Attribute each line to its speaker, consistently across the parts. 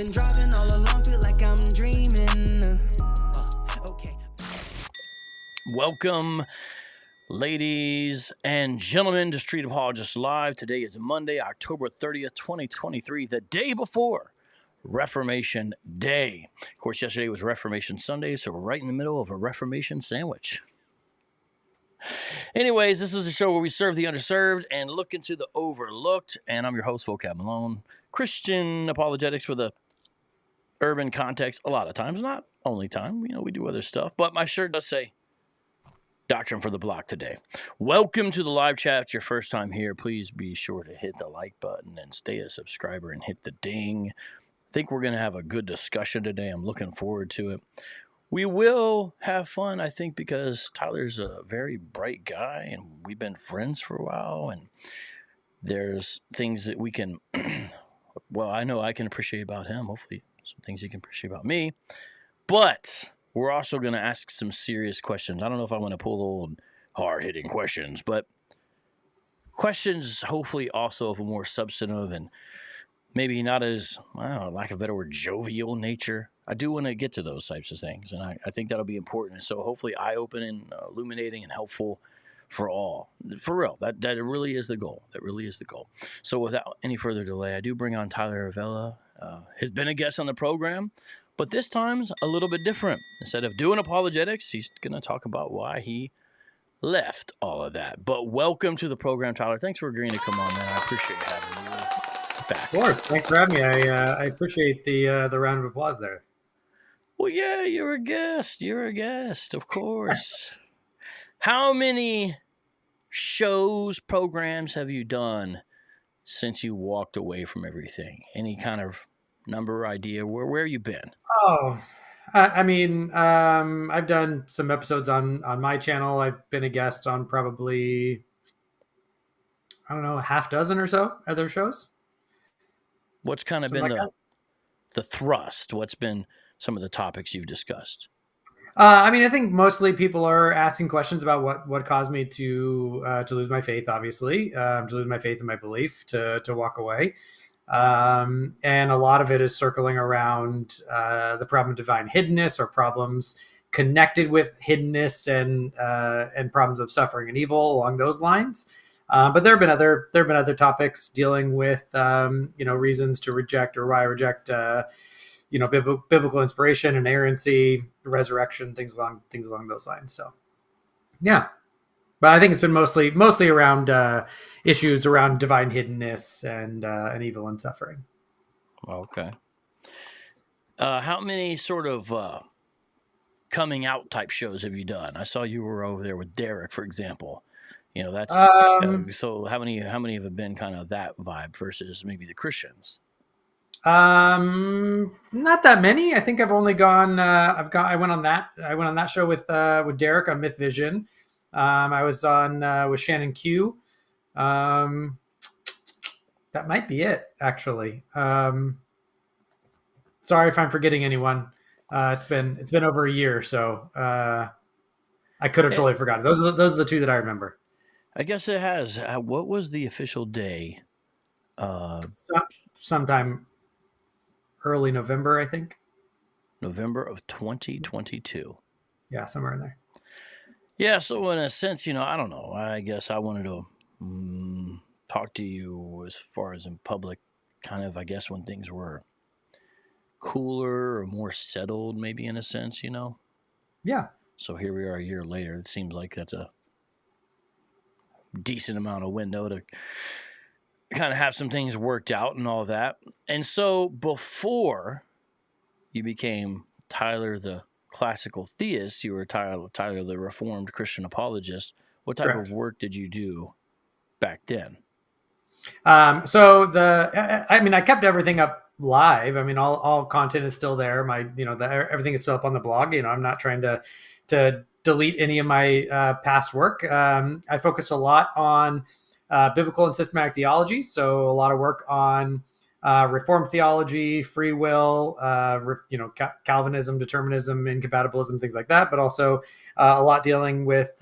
Speaker 1: been driving all along, feel like I'm dreaming. Okay.
Speaker 2: Welcome, ladies and gentlemen, to Street Apologist Live. Today is Monday, October 30th, 2023, the day before Reformation Day. Of course, yesterday was Reformation Sunday, so we're right in the middle of a Reformation sandwich. Anyways, this is a show where we serve the underserved and look into the overlooked. And I'm your host, Vocab Malone. Christian apologetics with a urban context a lot of times, not only time. We do other stuff. But my shirt does say Doctrine for the Block today. Welcome to the live chat. If it's your first time here, please be sure to hit the like button and stay a subscriber and hit the ding. I think we're going to have a good discussion today. I'm looking forward to it. We will have fun, I think, because Tyler's a very bright guy and we've been friends for a while, and there's things that we can, well, I know I can appreciate about him, hopefully some things he can appreciate about me, but we're also going to ask some serious questions. I don't know if I want to pull old hard-hitting questions, but questions hopefully also of a more substantive and maybe not as, I don't know, lack of a better word, jovial nature. I do want to get to those types of things, and I think that'll be important. So hopefully eye-opening, illuminating, and helpful for all. For real, that really is the goal. That really is the goal. So without any further delay, I do bring on Tyler VELA. Has been a guest on the program, but this time's a little bit different. Instead of doing apologetics, he's going to talk about why he left all of that. But welcome to the program, Tyler. Thanks for agreeing to come on, man. I appreciate having you back.
Speaker 3: Of course. Thanks for having me. I appreciate the round of applause there.
Speaker 2: Well, yeah, you're a guest. You're a guest, of course. How many shows, programs have you done since you walked away from everything? Any kind of number, idea? Where you been?
Speaker 3: Oh, I've done some episodes on my channel. I've been a guest on probably, I don't know, a half dozen or so other shows.
Speaker 2: What's kind of been the thrust? What's been some of the topics you've discussed?
Speaker 3: I think mostly people are asking questions about what caused me to lose my faith, obviously, to lose my faith and my belief, to walk away. And a lot of it is circling around the problem of divine hiddenness, or problems connected with hiddenness, and problems of suffering and evil along those lines. But there have been other topics dealing with reasons to reject, or why I reject biblical inspiration, inerrancy, resurrection, things along those lines. So, yeah. But I think it's been mostly around issues around divine hiddenness and evil and suffering.
Speaker 2: Okay. How many sort of coming out type shows have you done? I saw you were over there with Derek, for example. That's so. How many have been kind of that vibe versus maybe the Christians?
Speaker 3: Not that many. I think I've only gone. I went on that show with Derek on Myth Vision. I was on with Shannon Q. That might be it, actually. Sorry if I'm forgetting anyone. It's been over a year, so I could have totally forgotten. Those are the two that I remember.
Speaker 2: I guess it has. What was the official day?
Speaker 3: Sometime early November, I think.
Speaker 2: November of 2022.
Speaker 3: Yeah, somewhere in there.
Speaker 2: Yeah, so in a sense, I don't know. I guess I wanted to talk to you as far as in public, kind of, I guess, when things were cooler or more settled, maybe in a sense,
Speaker 3: Yeah.
Speaker 2: So here we are a year later. It seems like that's a decent amount of window to kind of have some things worked out and all that. And so before you became Tyler the classical theist, you were Tyler the Reformed Christian apologist. What type of work did you do back then?
Speaker 3: I kept everything up live. All content is still there. Everything is still up on the blog. I'm not trying to delete any of my past work. I focused a lot on biblical and systematic theology. So a lot of work on Reformed theology, free will, Calvinism, determinism, incompatibilism, things like that. But also a lot dealing with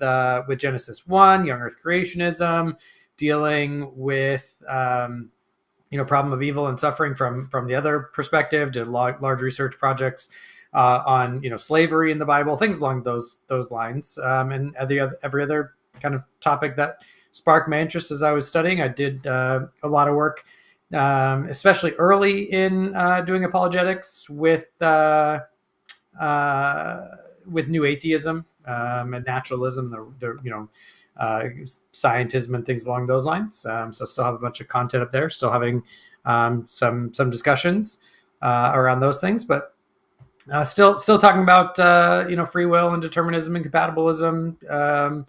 Speaker 3: Genesis 1, young Earth creationism, dealing with problem of evil and suffering from the other perspective, did large research projects on slavery in the Bible, things along those lines, and every other kind of topic that sparked my interest as I was studying. I did a lot of work, especially early in doing apologetics with new atheism and naturalism, scientism and things along those lines. So still have a bunch of content up there, still having some discussions around those things, but still talking about free will and determinism and compatibilism,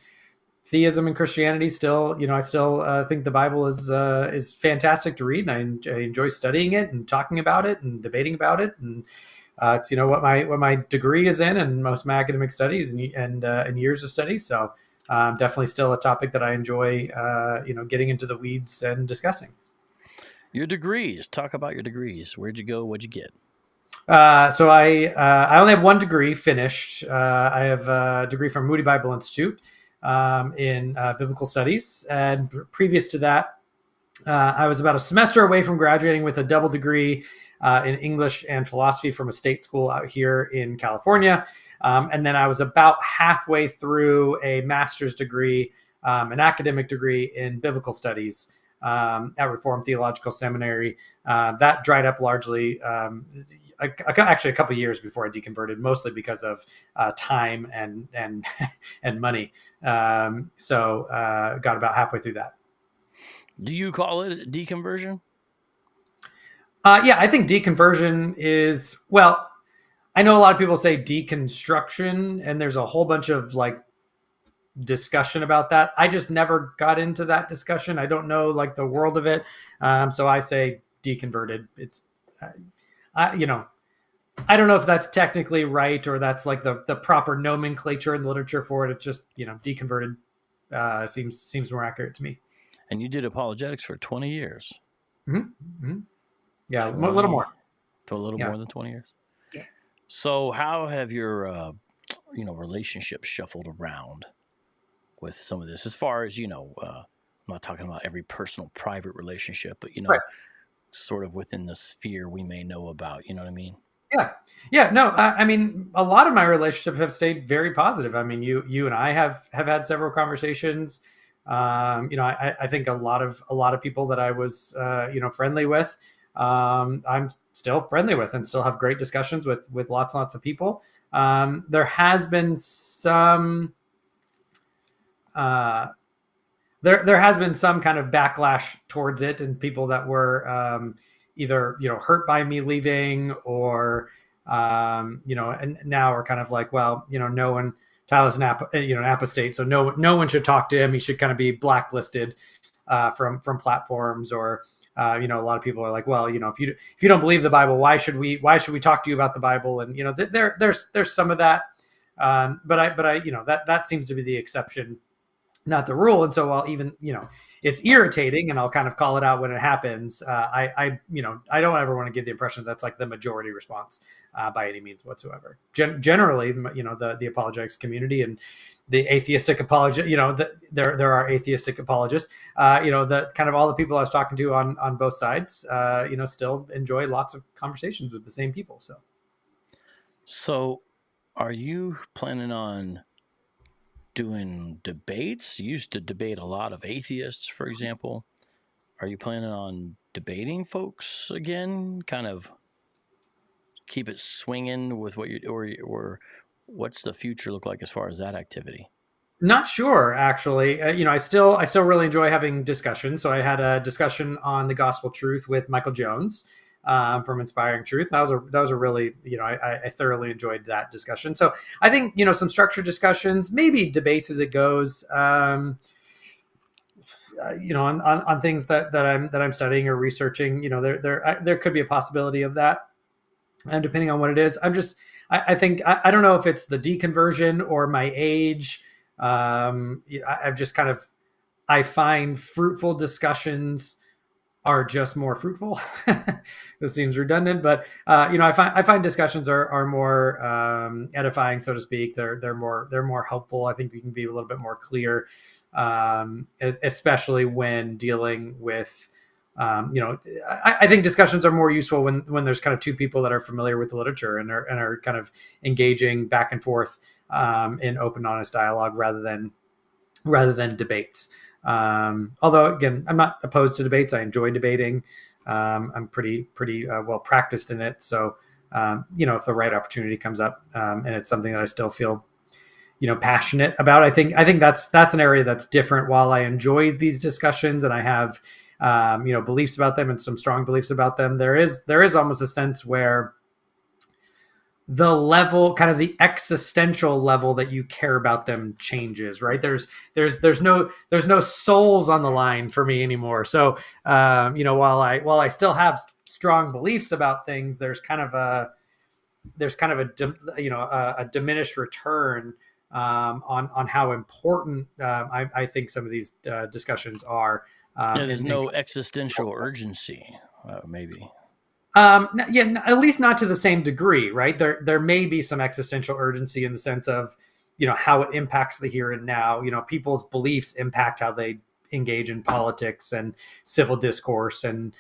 Speaker 3: theism and Christianity. Still, I still think the Bible is fantastic to read, and I enjoy studying it and talking about it and debating about it. And it's what my degree is in, and most of my academic studies and years of study. So definitely still a topic that I enjoy, getting into the weeds and discussing.
Speaker 2: Your degrees. Talk about your degrees. Where'd you go? What'd you get?
Speaker 3: So I only have one degree finished. I have a degree from Moody Bible Institute in biblical studies, and previous to that, I was about a semester away from graduating with a double degree in English and philosophy from a state school out here in California. And then I was about halfway through a master's degree, an academic degree in biblical studies at Reformed Theological Seminary. That dried up largely, actually a couple of years before I deconverted, mostly because of time and money. So got about halfway through that.
Speaker 2: Do you call it deconversion?
Speaker 3: Yeah, I think deconversion is, well, I know a lot of people say deconstruction, and there's a whole bunch of discussion about that. I just never got into that discussion. I don't know the world of it. So I say deconverted. It's, I don't know if that's technically right, or that's the proper nomenclature in the literature for it. It's just, deconverted seems more accurate to me.
Speaker 2: And you did apologetics for 20 years.
Speaker 3: Mm-hmm. Mm-hmm. Yeah, a little more.
Speaker 2: To a little more than 20 years?
Speaker 3: Yeah.
Speaker 2: So how have your, relationships shuffled around with some of this? As far as, I'm not talking about every personal, private relationship, but, right, sort of within the sphere we may know about, you know what I mean?
Speaker 3: Yeah. No, I mean, a lot of my relationships have stayed very positive. I mean, you and I have had several conversations. I think a lot of people that I was, friendly with, I'm still friendly with, and still have great discussions with lots and lots of people. There has been some, there has been some kind of backlash towards it, and people that were, either, hurt by me leaving, or, and now are kind of well, no one, Tyler's an apostate, so no one should talk to him. He should kind of be blacklisted from platforms, or a lot of people are well, if you don't believe the Bible, why should we talk to you about the Bible? And there's some of that, but I that seems to be the exception, not the rule. And so while even it's irritating, and I'll kind of call it out when it happens, I don't ever want to give the impression that's the majority response by any means whatsoever. Generally, the apologetics community and the atheistic apologist, there are atheistic apologists, the kind of all the people I was talking to on both sides, still enjoy lots of conversations with the same people. So
Speaker 2: are you planning on doing debates? You used to debate a lot of atheists, for example. Are you planning on debating folks again? Kind of keep it swinging with what you, or what's the future look like as far as that activity?
Speaker 3: Not sure, actually. I still really enjoy having discussions. So I had a discussion on the gospel truth with Michael Jones from Inspiring Truth. That was a really, I thoroughly enjoyed that discussion. So I think, some structured discussions, maybe debates as it goes, on things that I'm studying or researching. There could be a possibility of that, and depending on what it is. I think I don't know if it's the deconversion or my age. I've just kind of, I find fruitful discussions are just more fruitful. That seems redundant, but I find discussions are more edifying, so to speak. They're more helpful. I think we can be a little bit more clear, especially when dealing with I think discussions are more useful when there's kind of two people that are familiar with the literature and are kind of engaging back and forth in open, honest dialogue rather than debates. Although again, I'm not opposed to debates. I enjoy debating. I'm pretty well practiced in it. So if the right opportunity comes up and it's something that I still feel passionate about, I think that's an area that's different. While I enjoy these discussions and I have beliefs about them and some strong beliefs about them, there is almost a sense where the level, kind of the existential level that you care about them changes, right? There's no souls on the line for me anymore. So while I still have strong beliefs about things, there's kind of a diminished return on how important I think some of these discussions are.
Speaker 2: There's no existential urgency, maybe.
Speaker 3: At least not to the same degree, right? There may be some existential urgency in the sense of, how it impacts the here and now. People's beliefs impact how they engage in politics and civil discourse and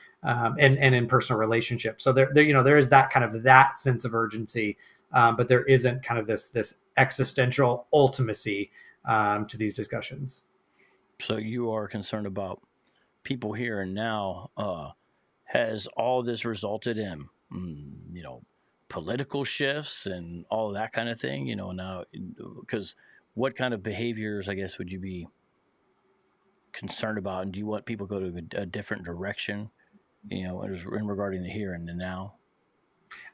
Speaker 3: in personal relationships. So there is that kind of that sense of urgency, but there isn't kind of this existential ultimacy to these discussions.
Speaker 2: So you are concerned about people here and now. Has all this resulted in, political shifts and all of that kind of thing? Now, because what kind of behaviors, I guess, would you be concerned about? And do you want people to go to a different direction, in regarding the here and the now?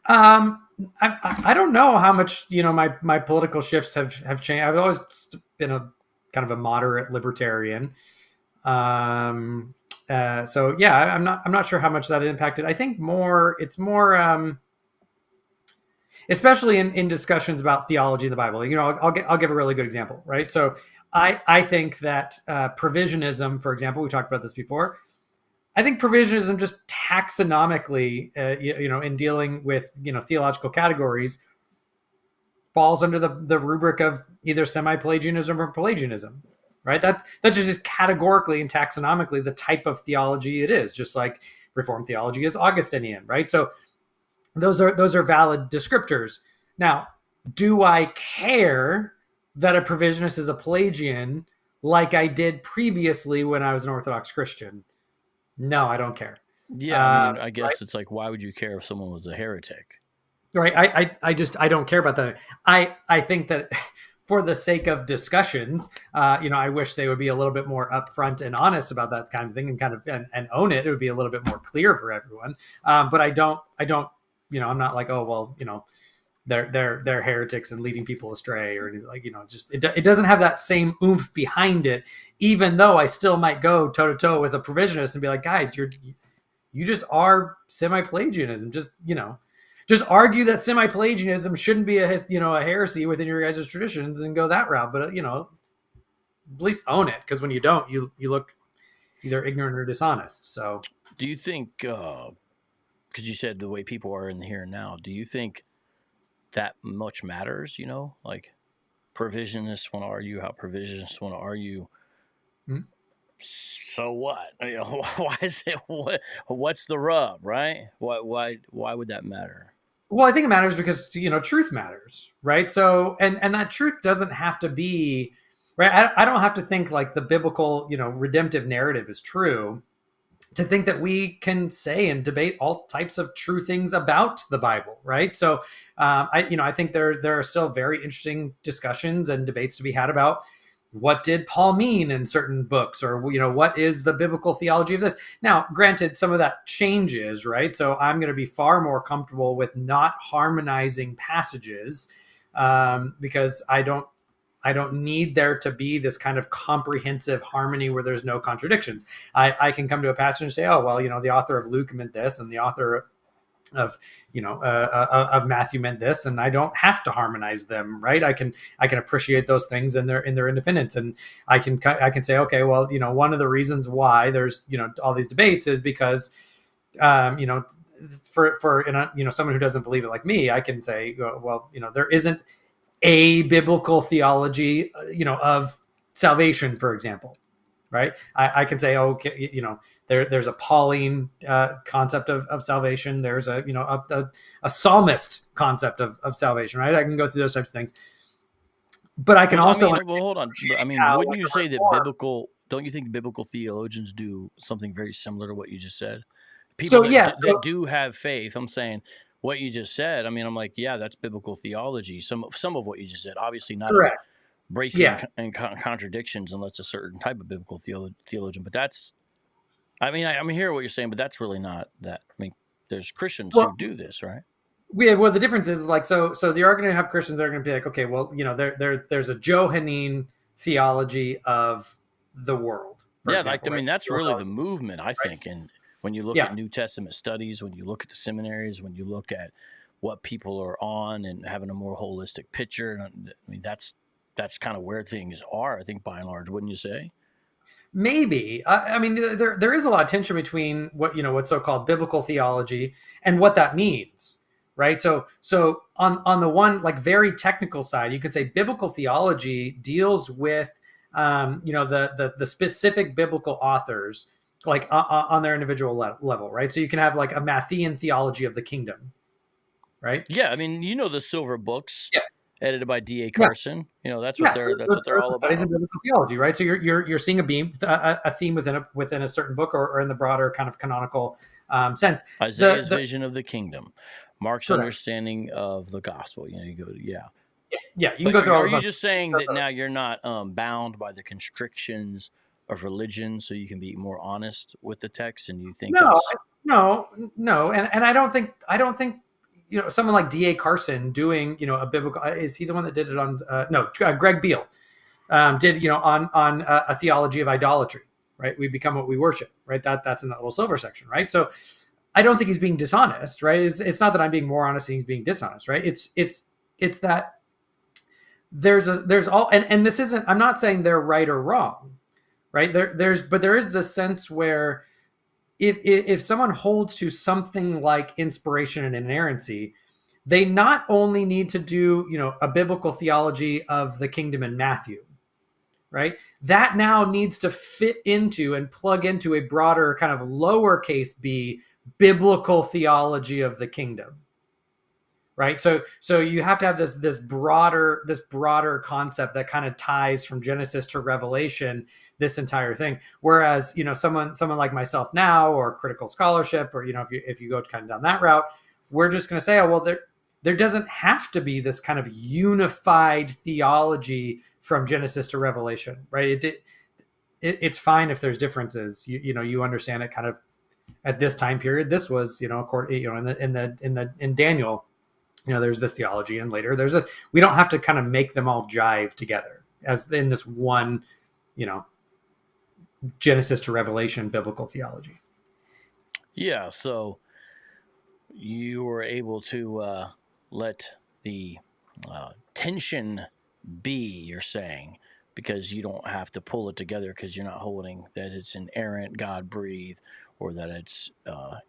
Speaker 3: I don't know how much, my political shifts have changed. I've always been a kind of a moderate libertarian. So yeah, I'm not sure how much that impacted. I think it's more, especially in discussions about theology in the Bible. I'll give a really good example, right? So I think that provisionism, for example, we talked about this before. I think provisionism just taxonomically, in dealing with theological categories, falls under the rubric of either semi-Pelagianism or Pelagianism. Right. That just is categorically and taxonomically the type of theology it is, just like Reformed theology is Augustinian. Right. So those are valid descriptors. Now, do I care that a provisionist is a Pelagian like I did previously when I was an Orthodox Christian? No, I don't care.
Speaker 2: Yeah. I guess right? It's like, why would you care if someone was a heretic?
Speaker 3: Right. I don't care about that. I think that for the sake of discussions, I wish they would be a little bit more upfront and honest about that kind of thing and own it. It would be a little bit more clear for everyone. But I don't, I'm not like, oh, well, they're heretics and leading people astray or anything, like, just, it doesn't have that same oomph behind it, even though I still might go toe to toe with a provisionist and be like, guys, you just are semi-Pelagianism. Just argue that semi-Pelagianism shouldn't be a heresy within your guys' traditions and go that route. But, at least own it. Because when you don't, you look either ignorant or dishonest. So
Speaker 2: do you think, because you said the way people are in the here and now, do you think that much matters? Like provisionists want to argue how provisionists want to argue. Mm-hmm. So what? Why is it? What's the rub, right? Why would that matter?
Speaker 3: Well, I think it matters because, truth matters, right? So, and that truth doesn't have to be, right? I don't have to think like the biblical, redemptive narrative is true to think that we can say and debate all types of true things about the Bible, right? So, I think there are still very interesting discussions and debates to be had about what did Paul mean in certain books, or, what is the biblical theology of this? Now, granted, some of that changes, right? So I'm going to be far more comfortable with not harmonizing passages because I don't need there to be this kind of comprehensive harmony where there's no contradictions. I can come to a passage and say, oh, well, the author of Luke meant this and the author of Matthew meant this, and I don't have to harmonize them, right? I can appreciate those things in their independence, and I can say, okay, well, one of the reasons why there's all these debates is because for someone who doesn't believe it like me, I can say, well, there isn't a biblical theology of salvation, for example. right? I can say, oh, okay, there's a Pauline concept of salvation. There's a psalmist concept of salvation, right? I can go through those types of things. But I can
Speaker 2: Well, I
Speaker 3: also
Speaker 2: mean, well, hold on. I mean,
Speaker 3: how,
Speaker 2: wouldn't
Speaker 3: like,
Speaker 2: you
Speaker 3: a
Speaker 2: say that
Speaker 3: reform.
Speaker 2: don't you think biblical theologians do something very similar to what you just said? People
Speaker 3: So yeah,
Speaker 2: that do have faith, I'm saying what you just said. I mean, I'm like, yeah, that's biblical theology. Some of what you just said, obviously not
Speaker 3: correct.
Speaker 2: embracing
Speaker 3: Yeah.
Speaker 2: contradictions unless a certain type of biblical theologian. But that's, I mean, I hear what you're saying, but that's really not that. I mean, there's Christians who
Speaker 3: Well,
Speaker 2: do this, right?
Speaker 3: well, the difference is like so they are going to have Christians that are going to be like, okay, well, there's a Johannine theology of the world, for
Speaker 2: Yeah, like,
Speaker 3: example,
Speaker 2: I
Speaker 3: right?
Speaker 2: mean, that's really the movement, I
Speaker 3: Right?
Speaker 2: think. And when you look
Speaker 3: Yeah.
Speaker 2: at New Testament studies, when you look at the seminaries, when you look at what people are on and having a more holistic picture, and I mean, that's kind of where things are, I think, by and large, wouldn't you say?
Speaker 3: Maybe. I mean, there is a lot of tension between what's so-called biblical theology and what that means, right? So on the one, like, very technical side, you could say biblical theology deals with the specific biblical authors, like, on their individual level, right? So you can have like a Matthean theology of the kingdom, right?
Speaker 2: Yeah, I mean, the Silver Books,
Speaker 3: Yeah.
Speaker 2: edited by D.A.
Speaker 3: Yeah.
Speaker 2: Carson. That's what
Speaker 3: Yeah,
Speaker 2: they're all
Speaker 3: studies in
Speaker 2: about.
Speaker 3: biblical theology, right? So you're seeing a theme within a certain book, or in the broader kind of canonical sense.
Speaker 2: Isaiah's
Speaker 3: The
Speaker 2: vision of the kingdom, Mark's
Speaker 3: Correct.
Speaker 2: understanding of the gospel. You go, yeah.
Speaker 3: Yeah, you can
Speaker 2: But
Speaker 3: go through all
Speaker 2: are
Speaker 3: of
Speaker 2: you
Speaker 3: them.
Speaker 2: just saying that now you're not bound by the constrictions of religion, so you can be more honest with the text, and you think
Speaker 3: No,
Speaker 2: that's
Speaker 3: no, and I don't think someone like D.A. Carson doing a biblical, is he the one that did it on no Greg Beale did on a theology of idolatry, right? We become what we worship, right? That's in that little silver section, right? So I don't think he's being dishonest, right? It's not that I'm being more honest and he's being dishonest, right? It's that there's all, and this isn't, I'm not saying they're right or wrong, right? There is this sense where if someone holds to something like inspiration and inerrancy, they not only need to do a biblical theology of the kingdom in Matthew, right? That now needs to fit into and plug into a broader kind of lowercase b biblical theology of the kingdom, right? So you have to have this broader concept that kind of ties from Genesis to Revelation, this entire thing. Whereas someone like myself now, or critical scholarship, or if you go kind of down that route, we're just going to say, oh well, there doesn't have to be this kind of unified theology from Genesis to Revelation, right? It's fine if there's differences. You understand it kind of at this time period. This was in Daniel, there's this theology, and later there's this. We don't have to kind of make them all jive together as in this one, Genesis to Revelation biblical theology.
Speaker 2: yeah. So you were able to let the tension be, you're saying, because you don't have to pull it together, because you're not holding that it's inerrant, God breathed, or that it's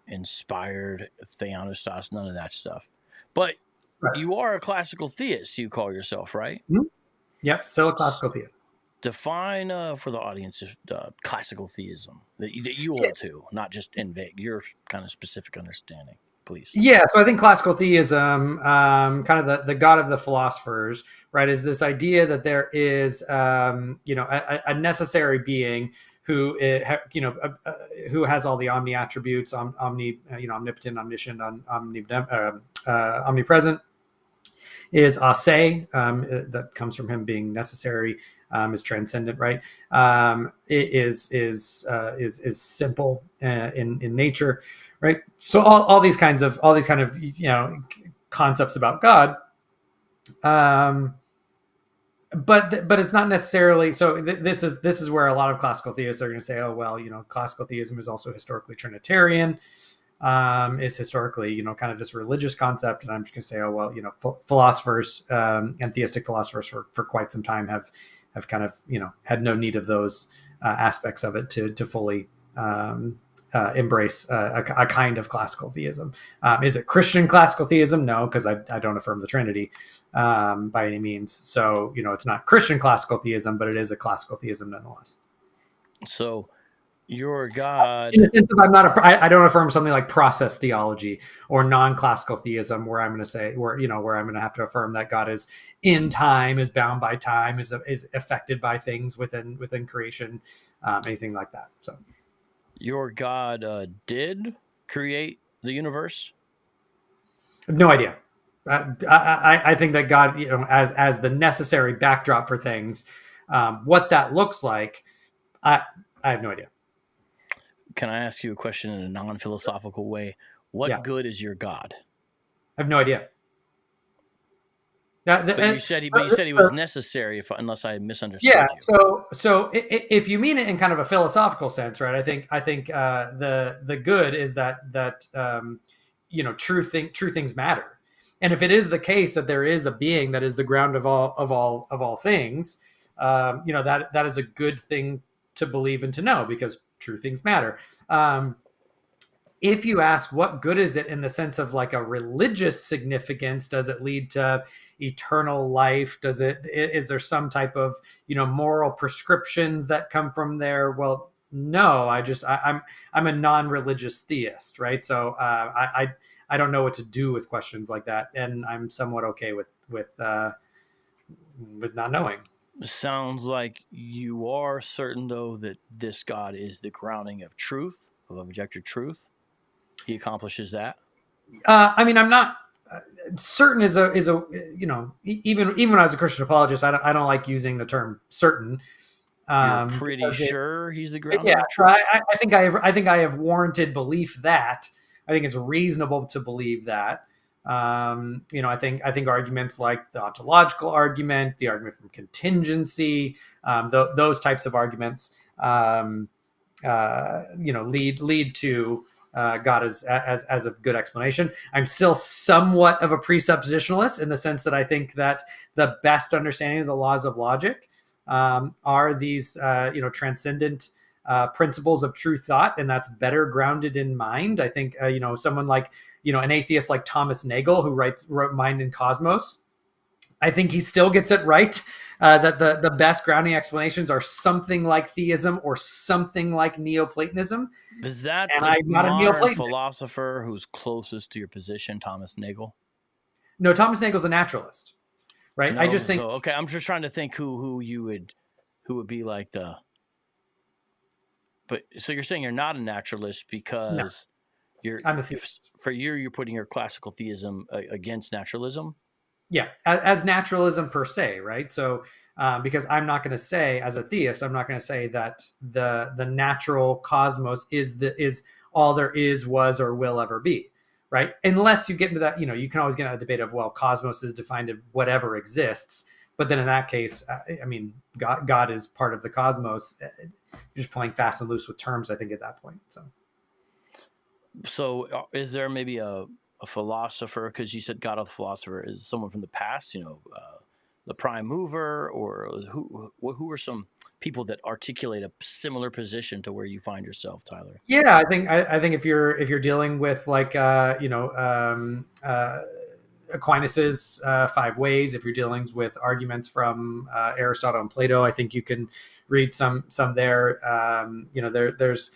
Speaker 2: inspired, theanostas, none of that stuff. But
Speaker 3: Right.
Speaker 2: you are a classical theist, you call yourself, right?
Speaker 3: Mm-hmm. Yep, still a classical theist.
Speaker 2: Define for the audience classical theism that you hold to, not just in vague, your kind of specific understanding, please.
Speaker 3: Yeah, so I think classical theism, kind of the god of the philosophers, right, is this idea that there is, a necessary being who, who has all the omni attributes, omnipotent, omniscient, omnipresent. Is ase, that comes from him being necessary, is transcendent, right? It is simple in nature, right? So all these kind of concepts about God, but it's not necessarily so. This is where a lot of classical theists are going to say, oh well, classical theism is also historically Trinitarian. Is historically, kind of this religious concept. And I'm just going to say, oh, well, philosophers and theistic philosophers for quite some time have kind of, had no need of those aspects of it to fully embrace a kind of classical theism. Is it Christian classical theism? No, because I don't affirm the Trinity by any means. So, it's not Christian classical theism, but it is a classical theism nonetheless.
Speaker 2: So your God,
Speaker 3: In the sense of I don't affirm something like process theology or non-classical theism, where I'm going to say where I'm going to have to affirm that God is in time, is bound by time, is affected by things within creation, anything like that. So
Speaker 2: your God did create the universe.
Speaker 3: I have no idea. I think that God, as the necessary backdrop for things, what that looks like, I have no idea.
Speaker 2: Can I ask you a question in a non-philosophical way? What
Speaker 3: Yeah,
Speaker 2: good is your God?
Speaker 3: I have no idea.
Speaker 2: But you said he was necessary, unless I
Speaker 3: Yeah.
Speaker 2: misunderstood you.
Speaker 3: So if you mean it in kind of a philosophical sense, right? I think the good is that true things matter, and if it is the case that there is a being that is the ground of all things, that is a good thing to believe and to know, because true things matter. If you ask what good is it in the sense of like a religious significance, does it lead to eternal life? Is there some type of moral prescriptions that come from there? Well, no. I'm a non-religious theist, right? So I don't know what to do with questions like that, and I'm somewhat okay with not knowing.
Speaker 2: Sounds like you are certain, though, that this God is the grounding of truth, of objective truth. He accomplishes that.
Speaker 3: I mean, I'm not certain even when I was a Christian apologist, I don't like using the term certain.
Speaker 2: You're pretty sure he's the grounding
Speaker 3: Yeah,
Speaker 2: of truth.
Speaker 3: I think I have warranted belief that I think it's reasonable to believe that. I think arguments like the ontological argument, the argument from contingency, those types of arguments, lead to God as a good explanation. I'm still somewhat of a presuppositionalist in the sense that I think that the best understanding of the laws of logic are these transcendent principles of true thought, and that's better grounded in mind. I think someone like an atheist like Thomas Nagel, who wrote Mind and Cosmos, I think he still gets it right. That the best grounding explanations are something like theism or something like Neoplatonism.
Speaker 2: Is that
Speaker 3: And
Speaker 2: the
Speaker 3: I'm not a
Speaker 2: modern
Speaker 3: Neoplatonist.
Speaker 2: philosopher who's closest to your position, Thomas Nagel?
Speaker 3: No, Thomas Nagel's a naturalist, right?
Speaker 2: No,
Speaker 3: I just think
Speaker 2: so okay. I'm just trying to think who would be like the. But so you're saying you're not a naturalist because
Speaker 3: I'm a theist.
Speaker 2: for you're putting your classical theism against naturalism.
Speaker 3: Yeah, as naturalism per se, right? So because I'm not going to say, as a theist, I'm not going to say that the natural cosmos is all there is, was, or will ever be, right? Unless you get into that, you can always get into a debate of, well, cosmos is defined as whatever exists, but then in that case, I mean, God is part of the cosmos. You're just playing fast and loose with terms, I think, at that point.
Speaker 2: So is there maybe a philosopher, because you said God of the philosopher is someone from the past, the prime mover, or who are some people that articulate a similar position to where you find yourself, Tyler?
Speaker 3: Yeah, I think if you're dealing with like Aquinas's Five Ways, if you're dealing with arguments from Aristotle and Plato, I think you can read some there. There's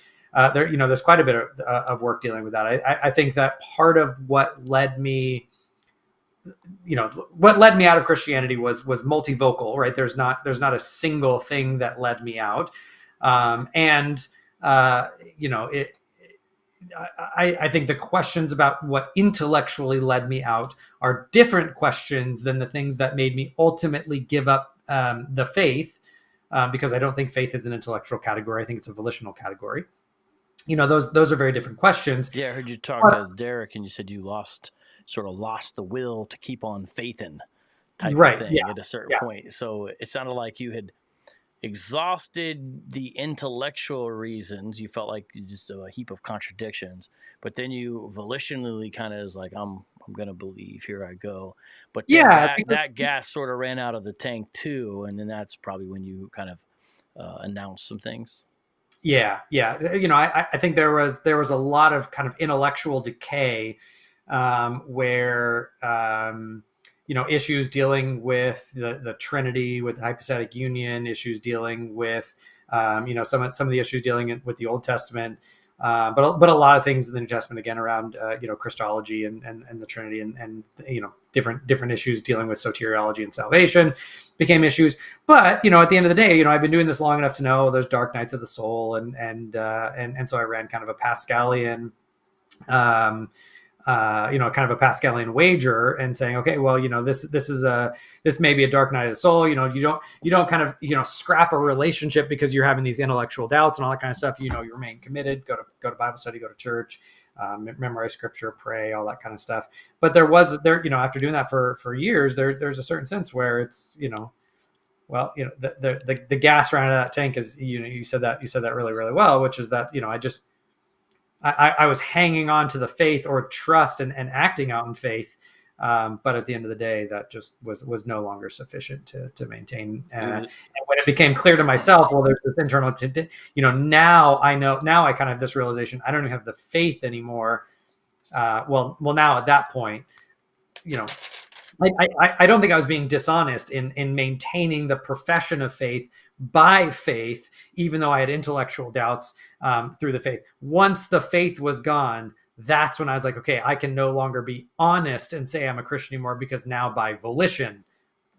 Speaker 3: quite a bit of work dealing with that. I think that part of what led me out of Christianity was multivocal, right? There's not a single thing that led me out. I think the questions about what intellectually led me out are different questions than the things that made me ultimately give up the faith, because I don't think faith is an intellectual category. I think it's a volitional category. Those are very different questions.
Speaker 2: Yeah, I heard you talk to Derek, and you said you lost the will to keep on faithing, type of thing, at a certain point. So it sounded like you had exhausted the intellectual reasons. You felt like just a heap of contradictions, but then you volitionally kind of is like, I'm gonna believe, here I go. But that gas sort of ran out of the tank too, and then that's probably when you kind of announced some things.
Speaker 3: Yeah. I think there was a lot of kind of intellectual decay, where issues dealing with the Trinity, with the hypostatic union, issues dealing with Some of the issues dealing with the Old Testament, but a lot of things in the New Testament, again, around Christology and the Trinity, and different issues dealing with soteriology and salvation became issues. But at the end of the day, I've been doing this long enough to know there's dark nights of the soul, and so I ran kind of a Pascalian. Kind of a Pascalian wager, and saying, okay, well, this may be a dark night of the soul. You don't kind of scrap a relationship because you're having these intellectual doubts and all that kind of stuff. You remain committed, go to Bible study, go to church, memorize scripture, pray, all that kind of stuff. But after doing that for years, there's a certain sense where it's the gas ran out of that tank, is you said that really, really well, which is that I was hanging on to the faith or trust and acting out in faith. But at the end of the day, that just was no longer sufficient to maintain. And when it became clear to myself, well, there's this internal, now I kind of have this realization, I don't even have the faith anymore. Now at that point, I don't think I was being dishonest in maintaining the profession of faith by faith, even though I had intellectual doubts through the faith. Once the faith was gone, that's when I was like, okay, I can no longer be honest and say I'm a Christian anymore, because now by volition,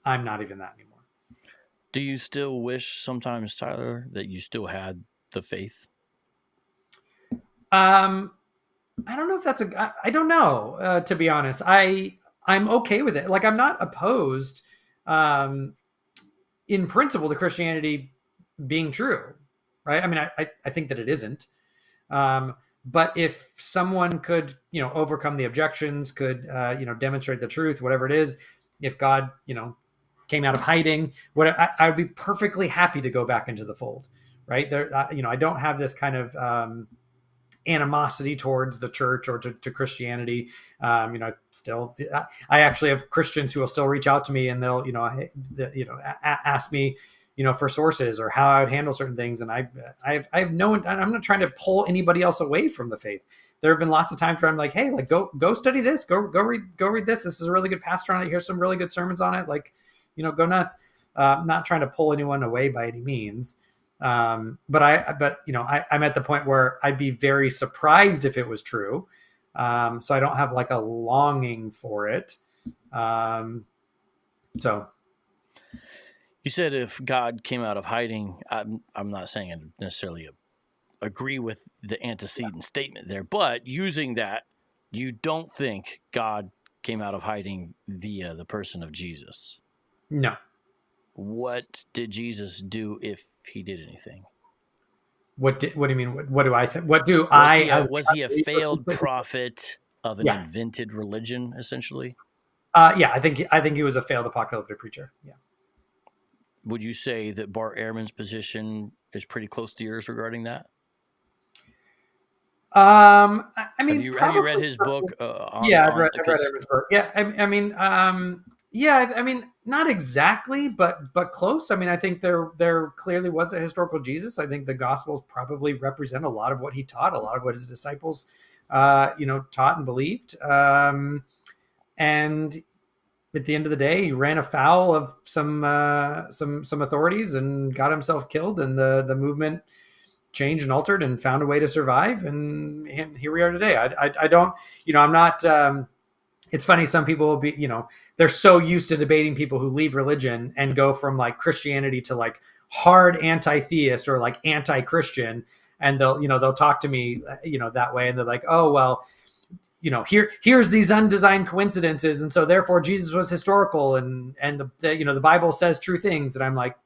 Speaker 3: I'm not even that anymore.
Speaker 2: Do you still wish sometimes, Tyler, that you still had the faith?
Speaker 3: I don't know if I don't know, to be honest. I'm okay with it. Like, I'm not opposed in principle to Christianity being true, right? I mean, I think that it isn't. But if someone could, overcome the objections, could, demonstrate the truth, whatever it is, if God, came out of hiding, I would be perfectly happy to go back into the fold, right? I don't have this kind of animosity towards the church or to Christianity. I actually have Christians who will still reach out to me, and they'll, ask me, for sources or how I would handle certain things. And I have no, I'm not trying to pull anybody else away from the faith. There have been lots of times where I'm like, hey, like, go study this, go read this. This is a really good pastor on it. Here's some really good sermons on it. Like, go nuts. Not trying to pull anyone away by any means. But I'm at the point where I'd be very surprised if it was true. So I don't have like a longing for it. So
Speaker 2: you said if God came out of hiding, I'm not saying I necessarily agree with the antecedent statement there, but using that, you don't think God came out of hiding via the person of Jesus?
Speaker 3: No.
Speaker 2: What did Jesus do, if he did anything?
Speaker 3: What do you mean? What do I think? Was
Speaker 2: he a failed prophet of an invented religion, essentially?
Speaker 3: Yeah, I think he was a failed apocalyptic preacher. Yeah.
Speaker 2: Would you say that Bart Ehrman's position is pretty close to yours regarding that?
Speaker 3: I mean,
Speaker 2: have you read his book?
Speaker 3: I've read Ehrman's book. Yeah, I mean, not exactly, but close. I mean, I think there clearly was a historical Jesus. I think the Gospels probably represent a lot of what he taught, a lot of what his disciples, taught and believed. And at the end of the day, he ran afoul of some authorities and got himself killed, and the movement changed and altered and found a way to survive. And here we are today. I don't, I'm not. It's funny. Some people will be, they're so used to debating people who leave religion and go from like Christianity to like hard anti-theist or like anti-Christian. And they'll talk to me, that way. And they're like, oh, well, here's these undesigned coincidences. And so therefore Jesus was historical and the Bible says true things. And I'm like,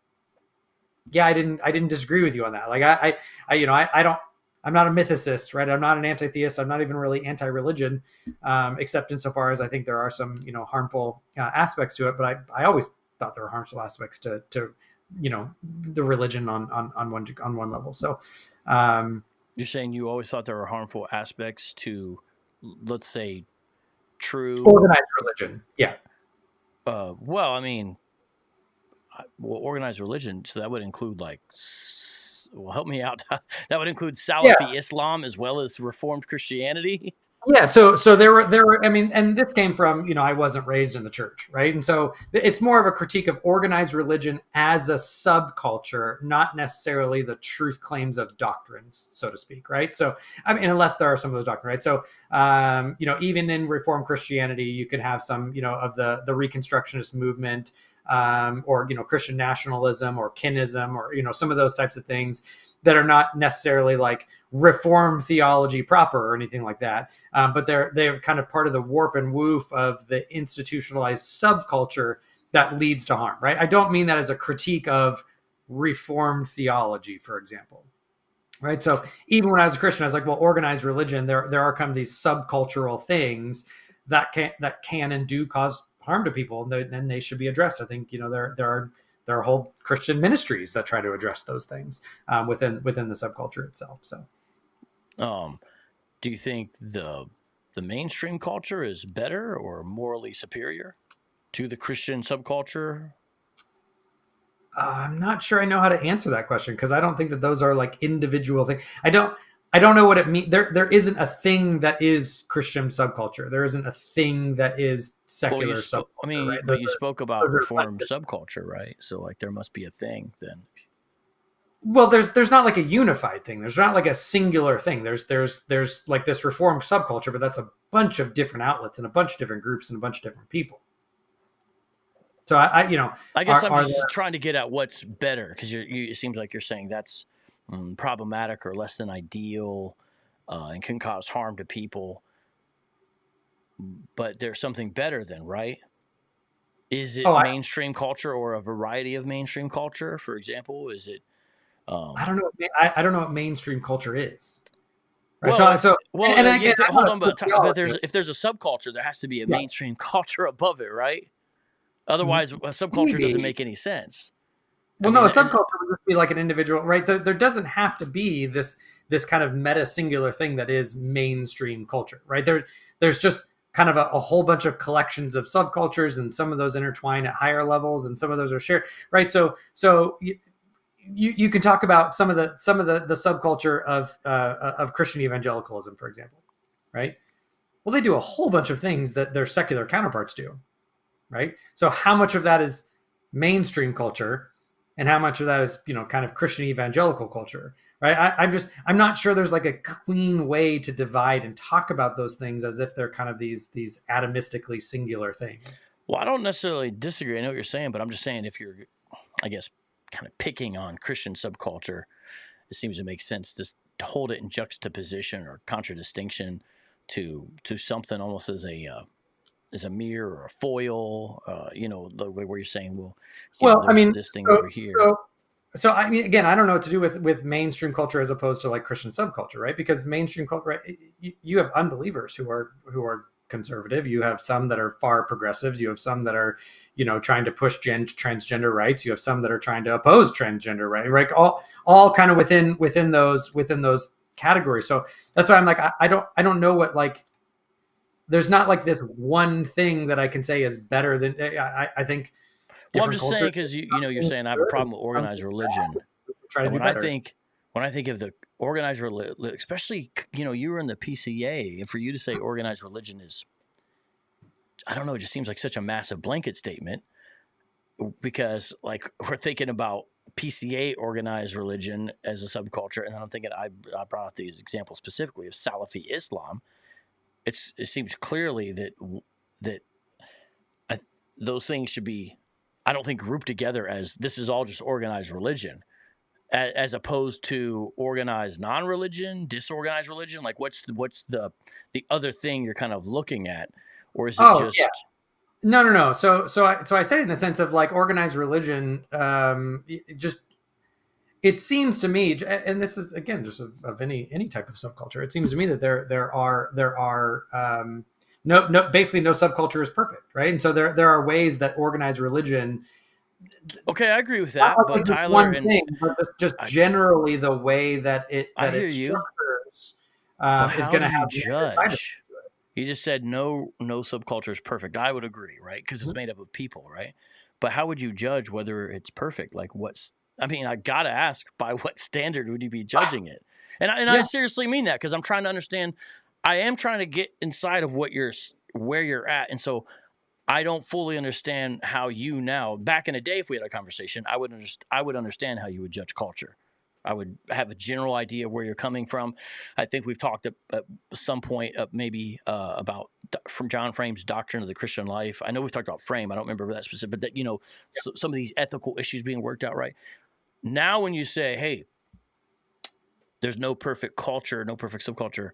Speaker 3: yeah, I didn't disagree with you on that. Like I'm not a mythicist, right? I'm not an anti-theist. I'm not even really anti-religion, except insofar as I think there are some, harmful aspects to it. But I always thought there were harmful aspects to the religion on one level. So
Speaker 2: you're saying you always thought there were harmful aspects to, let's say, true
Speaker 3: organized religion. Yeah.
Speaker 2: Well, I mean, organized religion. So that would include help me out. That would include Salafi Islam as well as Reformed Christianity.
Speaker 3: Yeah, so there were I mean, and this came from, I wasn't raised in the church, right? And so it's more of a critique of organized religion as a subculture, not necessarily the truth claims of doctrines, so to speak, right? So I mean, unless there are some of those doctrines, right? So even in Reformed Christianity, you could have some, of the Reconstructionist movement, or Christian nationalism or kinism, or some of those types of things that are not necessarily like Reformed theology proper or anything like that, but they're kind of part of the warp and woof of the institutionalized subculture that leads to harm, right? I don't mean that as a critique of Reformed theology, for example, right? So even when I was a Christian, I was like, well, organized religion, there are kind of these subcultural things that can and do cause harm to people, and they should be addressed. I think there are whole Christian ministries that try to address those things within the subculture itself. So,
Speaker 2: do you think the mainstream culture is better or morally superior to the Christian subculture?
Speaker 3: I'm not sure I know how to answer that question, because I don't think that those are like individual things. I don't know what it means. There isn't a thing that is Christian subculture. There isn't a thing that is secular subculture.
Speaker 2: I mean,
Speaker 3: right?
Speaker 2: but you spoke about Reformed subculture, right? So like there must be a thing then.
Speaker 3: Well, there's not like a unified thing. There's not like a singular thing. There's like this Reformed subculture, but that's a bunch of different outlets and a bunch of different groups and a bunch of different people. So I
Speaker 2: guess I'm just trying to get at what's better, because it seems like you're saying that's problematic or less than ideal, and can cause harm to people. But there's something better then, right? Is it mainstream culture or a variety of mainstream culture? For example, is it?
Speaker 3: I don't know. I don't know what mainstream culture is. Right.
Speaker 2: Well, and again, hold on, but if there's a subculture, there has to be a mainstream culture above it, right? Otherwise, a subculture doesn't make any sense.
Speaker 3: Well, no, a subculture would just be like an individual, right? There doesn't have to be this kind of meta singular thing that is mainstream culture, right? There's just kind of a whole bunch of collections of subcultures, and some of those intertwine at higher levels, and some of those are shared, right? So you can talk about some of the subculture of Christian evangelicalism, for example, right? Well, they do a whole bunch of things that their secular counterparts do, right? So how much of that is mainstream culture, and how much of that is kind of Christian evangelical culture, right? I'm not sure there's like a clean way to divide and talk about those things as if they're kind of these atomistically singular things.
Speaker 2: Well, I don't necessarily disagree. I know what you're saying, but I'm just saying, if you're, I guess, kind of picking on Christian subculture, it seems to make sense to hold it in juxtaposition or contradistinction to something almost as a mirror or a foil, the way where you're saying,
Speaker 3: I mean,
Speaker 2: this thing over here.
Speaker 3: So I mean, again, I don't know what to do with mainstream culture as opposed to like Christian subculture, right? Because mainstream culture, right, you have unbelievers who are conservative. You have some that are far progressives. You have some that are, trying to push transgender rights. You have some that are trying to oppose transgender rights, right? All kind of within those categories. So that's why I'm like, I don't know what, like, there's not like this one thing that I can say is better than, I think.
Speaker 2: Well, I'm just saying, because you're saying I have a problem with organized religion. And when I think of the organized religion, especially you were in the PCA, and for you to say organized religion is, I don't know, it just seems like such a massive blanket statement, because like we're thinking about PCA organized religion as a subculture, and then I'm thinking, I brought out these examples specifically of Salafi Islam. It seems clearly that those things should be, I don't think, grouped together as this is all just organized religion, as opposed to organized non-religion, disorganized religion. Like what's the other thing you're kind of looking at, or is it just? Yeah.
Speaker 3: No. So I said it in the sense of like organized religion. It seems to me, and this is again just of any type of subculture. It seems to me that there are basically no subculture is perfect, right? And so there are ways that organized religion.
Speaker 2: Okay, I agree with that, but Tyler,
Speaker 3: one thing, but just generally the way that it structures is going to have
Speaker 2: judge. You just said no subculture is perfect. I would agree, right? Because it's made up of people, right? But how would you judge whether it's perfect? Like I gotta ask, by what standard would you be judging it? And I seriously mean that, because I'm trying to understand. I am trying to get inside of where you're at, and so I don't fully understand how you now. Back in the day, if we had a conversation, I would understand how you would judge culture. I would have a general idea where you're coming from. I think we've talked at some point maybe about from John Frame's Doctrine of the Christian Life. I know we've talked about Frame. I don't remember that specific, but that, you know, some of these ethical issues being worked out right. Now when you say, hey, there's no perfect culture, no perfect subculture,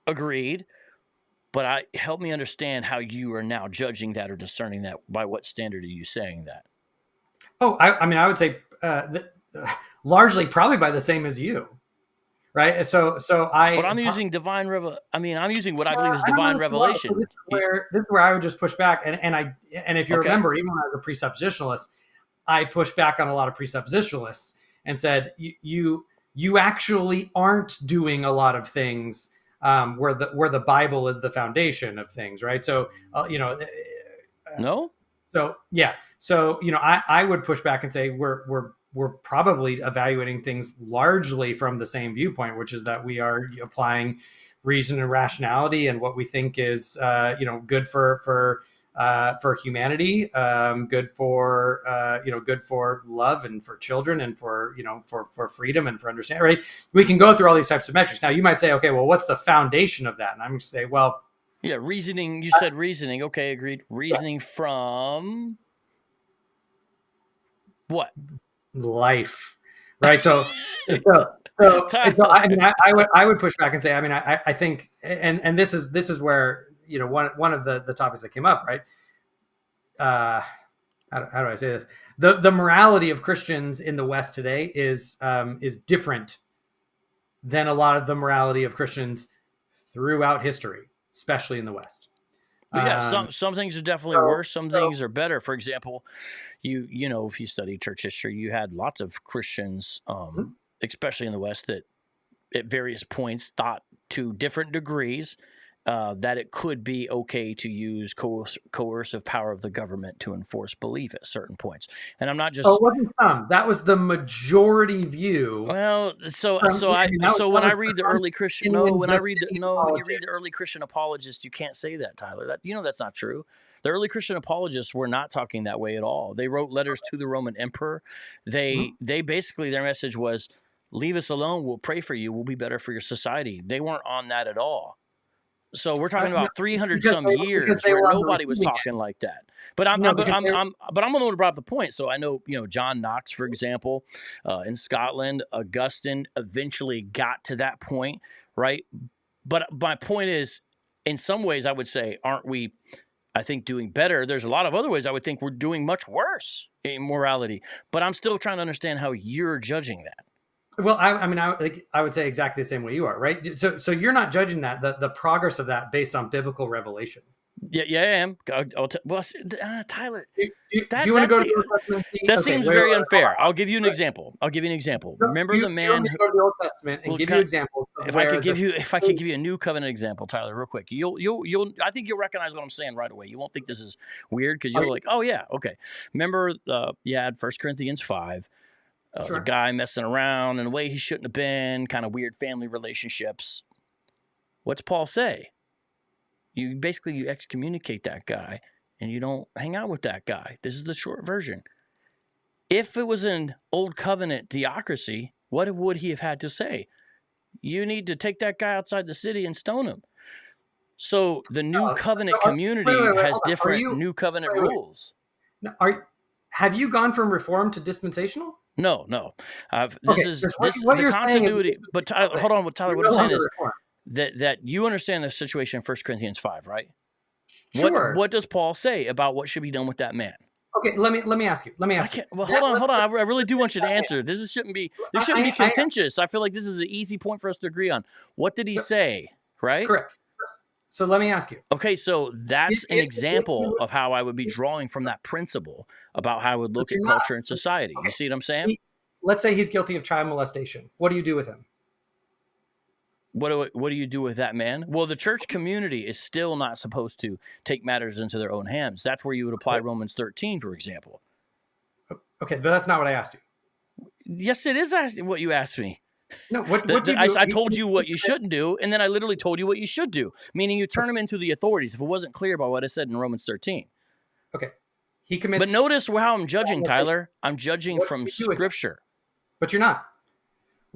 Speaker 2: agreed. But help me understand how you are now judging that or discerning that. By what standard are you saying that?
Speaker 3: Oh, I mean, I would say largely probably by the same as you, right? So I.
Speaker 2: But I'm using divine I'm using what I believe is divine revelation.
Speaker 3: So this is where I would just push back, and if you remember, even when I was a presuppositionalist, I pushed back on a lot of presuppositionalists and said you actually aren't doing a lot of things where the Bible is the foundation of things, right? So
Speaker 2: no.
Speaker 3: So yeah, so I would push back and say we're probably evaluating things largely from the same viewpoint, which is that we are applying reason and rationality and what we think is good for humanity, good for love and for children and for freedom and for understanding. Right? We can go through all these types of metrics. Now you might say, okay, well, what's the foundation of that? And I'm going to say, well,
Speaker 2: yeah, reasoning. You said reasoning. Okay, agreed. Reasoning from what?
Speaker 3: Life, right? So I mean, I would push back and say, I mean, I think, and this is where one of the topics that came up, right? How do I say this? The morality of Christians in the West today is different than a lot of the morality of Christians throughout history, especially in the West.
Speaker 2: But yeah, some things are definitely worse. Some things are better. For example, you know, if you study church history, you had lots of Christians, especially in the West, that at various points thought to different degrees that it could be okay to use coercive power of the government to enforce belief at certain points. And I'm not just.
Speaker 3: Oh, it wasn't some. That was the majority view.
Speaker 2: Well, when I read the early Christian, when you read the early Christian apologists, you can't say that, Tyler. That's not true. The early Christian apologists were not talking that way at all. They wrote letters to the Roman emperor. They basically, their message was, leave us alone. We'll pray for you. We'll be better for your society. They weren't on that at all. So we're talking about 300 some years where nobody was talking like that. But I'm going to bring up the point. So I know, John Knox, for example, in Scotland, Augustine eventually got to that point, right? But my point is, in some ways, I would say, aren't we, I think, doing better? There's a lot of other ways I would think we're doing much worse in morality. But I'm still trying to understand how you're judging that.
Speaker 3: Well, I would say exactly the same way you are, right? So you're not judging that the progress of that based on biblical revelation.
Speaker 2: Yeah, I am. Tyler,
Speaker 3: do you want to go to the Old Testament?
Speaker 2: That seems very unfair. I'll give you an example. Remember the man who
Speaker 3: go to the Old Testament and give you examples.
Speaker 2: If I could give you a new covenant example, Tyler, real quick, I think you'll recognize what I'm saying right away. You won't think this is weird because you're like, oh yeah, okay. Remember, you had 1 Corinthians 5. The guy messing around in a way he shouldn't have been, kind of weird family relationships. What's Paul say? You excommunicate that guy and you don't hang out with that guy. This is the short version. If it was an old covenant theocracy, what would he have had to say? You need to take that guy outside the city and stone him. So the new covenant community has different new covenant rules.
Speaker 3: Have you gone from Reformed to dispensational?
Speaker 2: No. The continuity. But hold on, Tyler. What I'm saying is that you understand the situation in 1 Corinthians 5, right?
Speaker 3: Sure.
Speaker 2: What does Paul say about what should be done with that man?
Speaker 3: Okay, let me ask you.
Speaker 2: Well, hold on. I really do want you to answer. This shouldn't be contentious. I feel like this is an easy point for us to agree on. What did he say? Right?
Speaker 3: Correct. So let me ask you.
Speaker 2: Okay, so that's an example of how I would be drawing from that principle about how I would look at culture and society. Okay. You see what I'm saying?
Speaker 3: Let's say he's guilty of child molestation. What do you do with him?
Speaker 2: What do you do with that man? Well, the church community is still not supposed to take matters into their own hands. That's where you would apply Romans 13, for example.
Speaker 3: Okay, but that's not what I asked you.
Speaker 2: Yes, it is what you asked me.
Speaker 3: No, what you do?
Speaker 2: I told you what you shouldn't do, and then I literally told you what you should do, meaning you turn them into the authorities if it wasn't clear about what I said in Romans 13.
Speaker 3: Okay. He commits.
Speaker 2: But notice how I'm judging, Tyler. I'm judging
Speaker 3: What
Speaker 2: from
Speaker 3: do you do with that?
Speaker 2: Scripture.
Speaker 3: But you're not.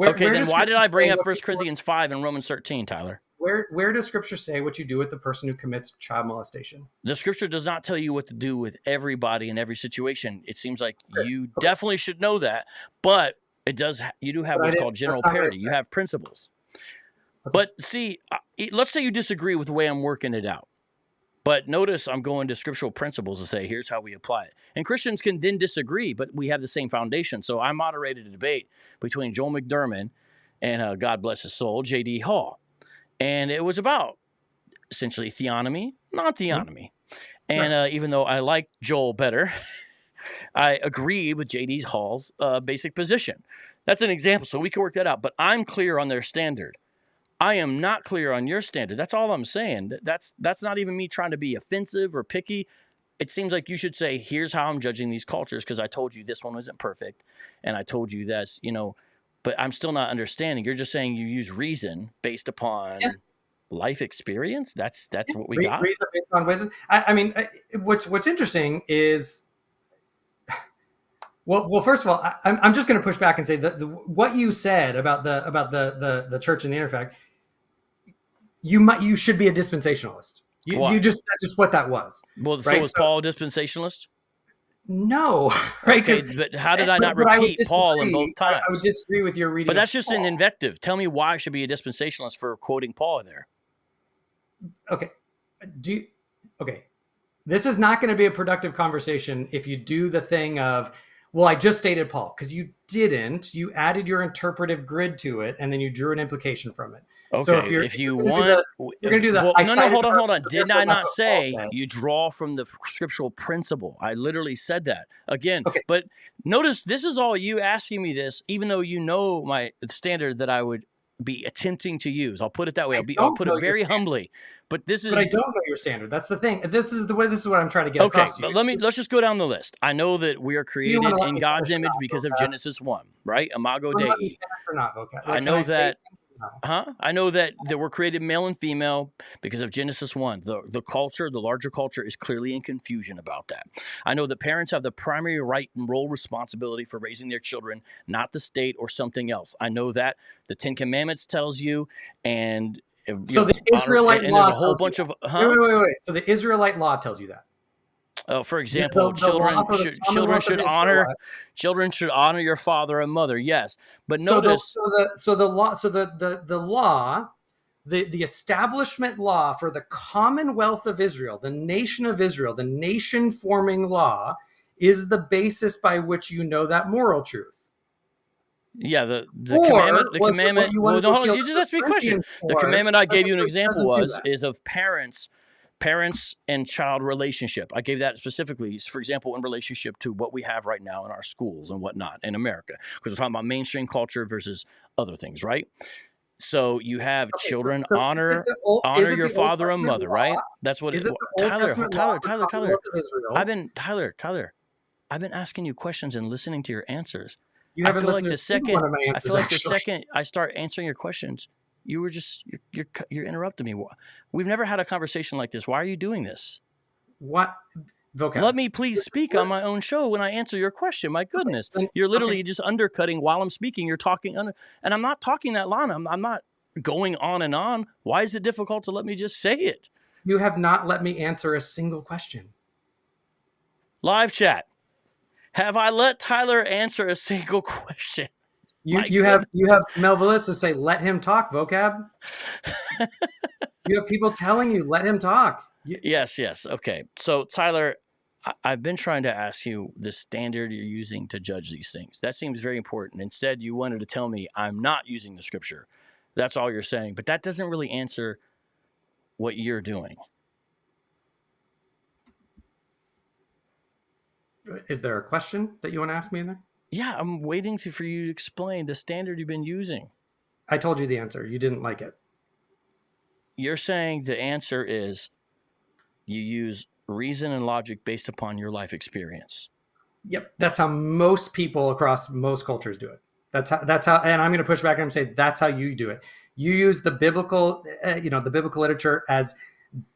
Speaker 2: Okay, then why did I bring up 1
Speaker 3: First
Speaker 2: Corinthians 5 and Romans 13, Tyler?
Speaker 3: Where does Scripture say what you do with the person who commits child molestation?
Speaker 2: The Scripture does not tell you what to do with everybody in every situation. It seems like you definitely should know that, but it does. You do have what's called general parity. You have principles.
Speaker 3: Okay.
Speaker 2: But see, let's say you disagree with the way I'm working it out. But notice I'm going to scriptural principles to say, here's how we apply it. And Christians can then disagree, but we have the same foundation. So I moderated a debate between Joel McDermott and, God bless his soul, J.D. Hall. And it was about essentially theonomy, non-theonomy. And even though I like Joel better, I agree with J.D. Hall's basic position. That's an example, so we can work that out. But I'm clear on their standard. I am not clear on your standard. That's all I'm saying. That's not even me trying to be offensive or picky. It seems like you should say, here's how I'm judging these cultures because I told you this one wasn't perfect, and I told you this, but I'm still not understanding. You're just saying you use reason based upon life experience. That's what we got.
Speaker 3: Reason based on wisdom. I mean, what's interesting is, well, first of all, I'm just going to push back and say that what you said about the church and the interfact, you should be a dispensationalist. That's just what that was.
Speaker 2: Well,
Speaker 3: right?
Speaker 2: So was Paul a dispensationalist?
Speaker 3: No, right?
Speaker 2: Okay, but how did I not repeat Paul in both times?
Speaker 3: I would disagree with your reading.
Speaker 2: But that's just an invective. Tell me why I should be a dispensationalist for quoting Paul there.
Speaker 3: Okay. Okay. This is not going to be a productive conversation if you do the thing of, well, I just stated Paul, because you didn't. You added your interpretive grid to it, and then you drew an implication from it.
Speaker 2: Okay,
Speaker 3: so
Speaker 2: you're going to do that. No, hold on. Did I not say you draw from the scriptural principle? I literally said that again.
Speaker 3: Okay.
Speaker 2: But notice this is all you asking me this, even though you know my standard that I would be attempting to use. I'll put it that way. I'll put it very humbly. But this is.
Speaker 3: But I don't know your standard. That's the thing. This is what I'm trying to get across to you.
Speaker 2: Okay, but let's just go down the list. I know that we are created in God's image because of Genesis 1, right? Imago Dei. I know that. I know that we're created male and female because of Genesis 1. The culture, the larger culture, is clearly in confusion about that. I know that parents have the primary right and role responsibility for raising their children, not the state or something else. I know that the Ten Commandments tells you, and
Speaker 3: so the Israelite law
Speaker 2: there's a whole bunch of
Speaker 3: wait. So the Israelite law tells you that.
Speaker 2: For example, children should honor your father and mother. Yes, but notice the establishment law for the Commonwealth of Israel, the nation of Israel, the nation forming law is the basis by which you know that moral truth. Yeah, the commandment. Well, no, hold on, you just asked me a question. The commandment I gave you an example is of parents and child relationship. I gave that specifically, for example, in relationship to what we have right now in our schools and whatnot in America, because we're talking about mainstream culture versus other things, right? So you have children honor your father and mother, right? That's what it is. Tyler. I've been asking you questions and listening to your answers. I feel like the second I start answering your questions, you're interrupting me. We've never had a conversation like this. Why are you doing this?
Speaker 3: What? Okay.
Speaker 2: Let me please speak on my own show when I answer your question. My goodness. You're literally just undercutting while I'm speaking. You're talking and I'm not talking that long. I'm not going on and on. Why is it difficult to let me just say it?
Speaker 3: You have not let me answer a single question.
Speaker 2: Live chat. Have I let Tyler answer a single question?
Speaker 3: You have Melvillisa say, let him talk, vocab. You have people telling you, let him talk.
Speaker 2: Yes. Okay. So, Tyler, I've been trying to ask you the standard you're using to judge these things. That seems very important. Instead, you wanted to tell me I'm not using the scripture. That's all you're saying. But that doesn't really answer what you're doing.
Speaker 3: Is there a question that you want to ask me in there?
Speaker 2: Yeah, I'm waiting for you to explain the standard you've been using.
Speaker 3: I told you the answer. You didn't like it.
Speaker 2: You're saying the answer is you use reason and logic based upon your life experience.
Speaker 3: Yep. That's how most people across most cultures do it. That's how, and I'm going to push back and say that's how you do it. You use the biblical, the biblical literature as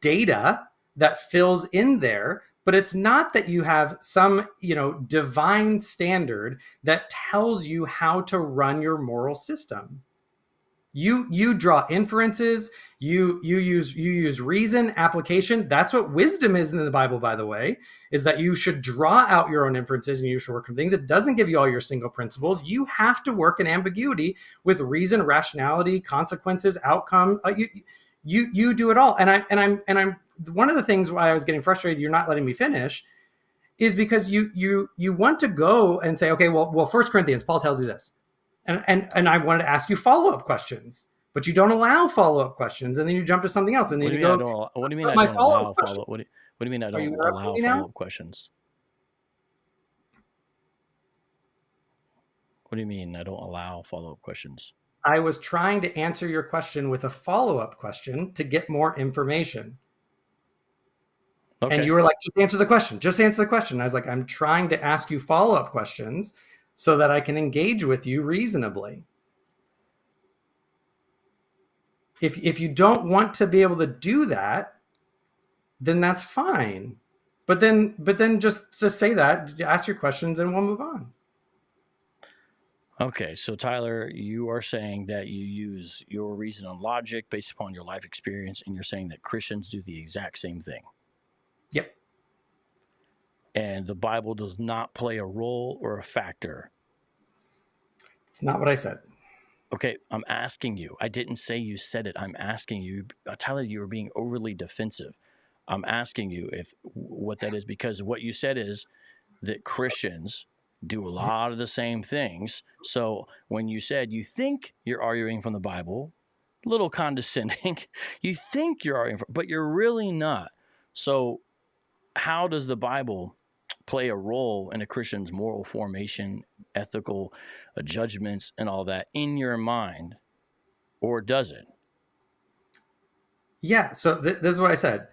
Speaker 3: data that fills in there, but it's not that you have some, divine standard that tells you how to run your moral system. You draw inferences, you use reason, application. That's what wisdom is in the Bible, by the way, is that you should draw out your own inferences and you should work from things. It doesn't give you all your single principles. You have to work in ambiguity with reason, rationality, consequences, outcome. You do it all. And I'm one of the things why I was getting frustrated, you're not letting me finish, is because you want to go and say, okay, well, 1 Corinthians, Paul tells you this. And I wanted to ask you follow-up questions, but you don't allow follow-up questions, and then you jump to something else, and then you go.
Speaker 2: What do you mean I don't allow follow-up? What do you mean I don't allow follow-up questions? What do you mean I don't allow follow-up questions?
Speaker 3: I was trying to answer your question with a follow-up question to get more information. Okay. And you were like, just answer the question. Just answer the question. I was like, I'm trying to ask you follow-up questions so that I can engage with you reasonably. If you don't want to be able to do that, then that's fine. But then just say that, ask your questions, and we'll move on.
Speaker 2: Okay, so Tyler, you are saying that you use your reason and logic based upon your life experience, and you're saying that Christians do the exact same thing.
Speaker 3: Yep.
Speaker 2: And the Bible does not play a role or a factor.
Speaker 3: It's not what I said.
Speaker 2: Okay, I'm asking you. I didn't say you said it. I'm asking you. Tyler, you were being overly defensive. I'm asking you what that is, because what you said is that Christians do a lot of the same things. So when you said you think you're arguing from the Bible, a little condescending, you think you're arguing but you're really not. So how does the Bible play a role in a Christian's moral formation, ethical judgments, and all that in your mind, or does it?
Speaker 3: Yeah, so this is what I said.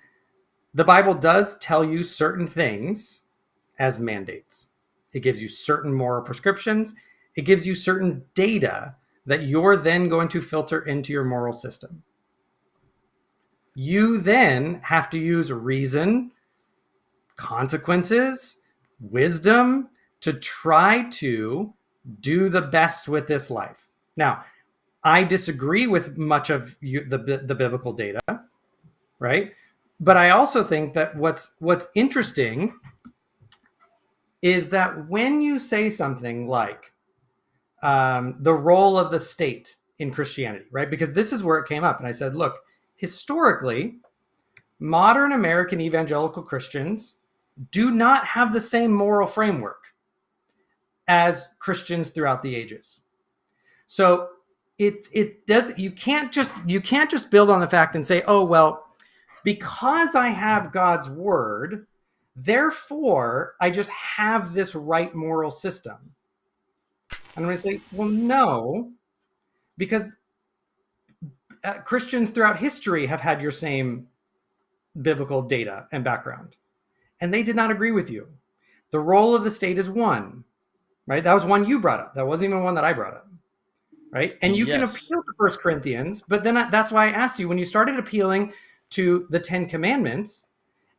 Speaker 3: The Bible does tell you certain things as mandates. It gives you certain moral prescriptions. It gives you certain data that you're then going to filter into your moral system. You then have to use reason, consequences, wisdom to try to do the best with this life. Now, I disagree with much of the biblical data, right? But I also think that what's interesting is that when you say something like the role of the state in Christianity, right? Because this is where it came up. And I said, look, historically, modern American evangelical Christians do not have the same moral framework as Christians throughout the ages. So it does, you can't just build on the fact and say, oh, well, because I have God's word, therefore I just have this right moral system. And I'm going to say, well, no, because Christians throughout history have had your same biblical data and background, and they did not agree with you. The role of the state is one, right? That was one you brought up. That wasn't even one that I brought up, right? And you can appeal to 1 Corinthians, but then that's why I asked you, when you started appealing to the 10 Commandments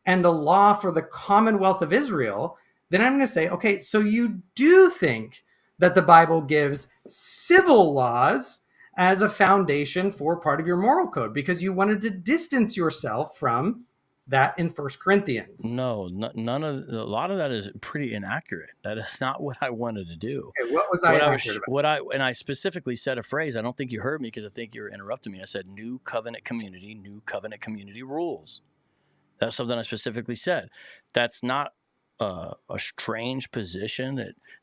Speaker 3: and the law for the Commonwealth of Israel, then I'm going to say, okay, so you do think that the Bible gives civil laws as a foundation for part of your moral code because you wanted to distance yourself from that in 1 Corinthians.
Speaker 2: No, none of a lot of that is pretty inaccurate. That is not what I wanted to do.
Speaker 3: Okay, what was I inaccurate about?
Speaker 2: And I specifically said a phrase. I don't think you heard me because I think you were interrupting me. I said new covenant community rules. That's something I specifically said. That's not a strange position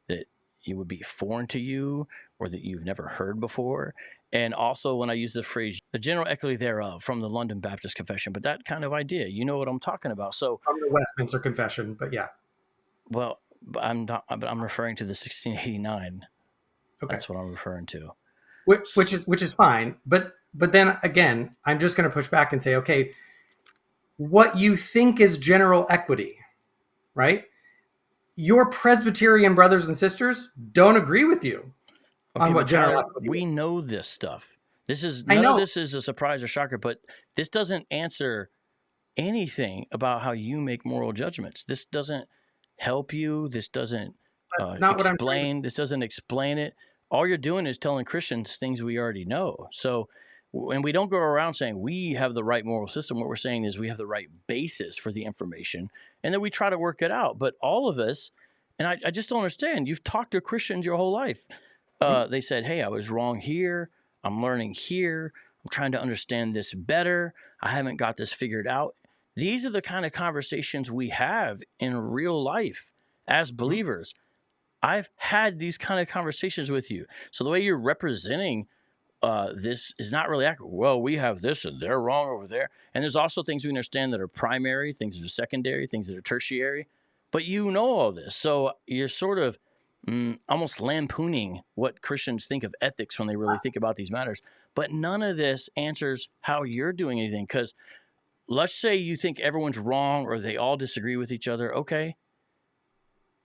Speaker 2: that it would be foreign to you or that you've never heard before. And also when I use the phrase, the general equity thereof from the London Baptist Confession, but that kind of idea, you know what I'm talking about. So
Speaker 3: from the Westminster Confession, but yeah.
Speaker 2: Well, but I'm referring to the 1689.
Speaker 3: Okay.
Speaker 2: That's what I'm referring to.
Speaker 3: Which is fine. But then again, I'm just going to push back and say, okay, what you think is general equity, right? Your Presbyterian brothers and sisters don't agree with you.
Speaker 2: Okay,
Speaker 3: what
Speaker 2: but
Speaker 3: general
Speaker 2: Tyler,
Speaker 3: equity
Speaker 2: we
Speaker 3: is.
Speaker 2: know this stuff. This is
Speaker 3: I
Speaker 2: none of
Speaker 3: know.
Speaker 2: this is a surprise or shocker, but this doesn't answer anything about how you make moral judgments. This doesn't help you. This doesn't
Speaker 3: That's not what I'm trying to.
Speaker 2: explain. This doesn't explain it. All you're doing is telling Christians things we already know. So when we don't go around saying we have the right moral system, what we're saying is we have the right basis for the information, and then we try to work it out. But all of us, and I just don't understand. You've talked to Christians your whole life. They said, hey, I was wrong here. I'm learning here. I'm trying to understand this better. I haven't got this figured out. These are the kind of conversations we have in real life as believers. I've had these kind of conversations with you. So the way you're representing this is not really accurate. Well, we have this and they're wrong over there. And there's also things we understand that are primary, things that are secondary, things that are tertiary. But you know all this. So you're sort of almost lampooning what Christians think of ethics when they really think about these matters. But none of this answers how you're doing anything. Because let's say you think everyone's wrong or they all disagree with each other. Okay.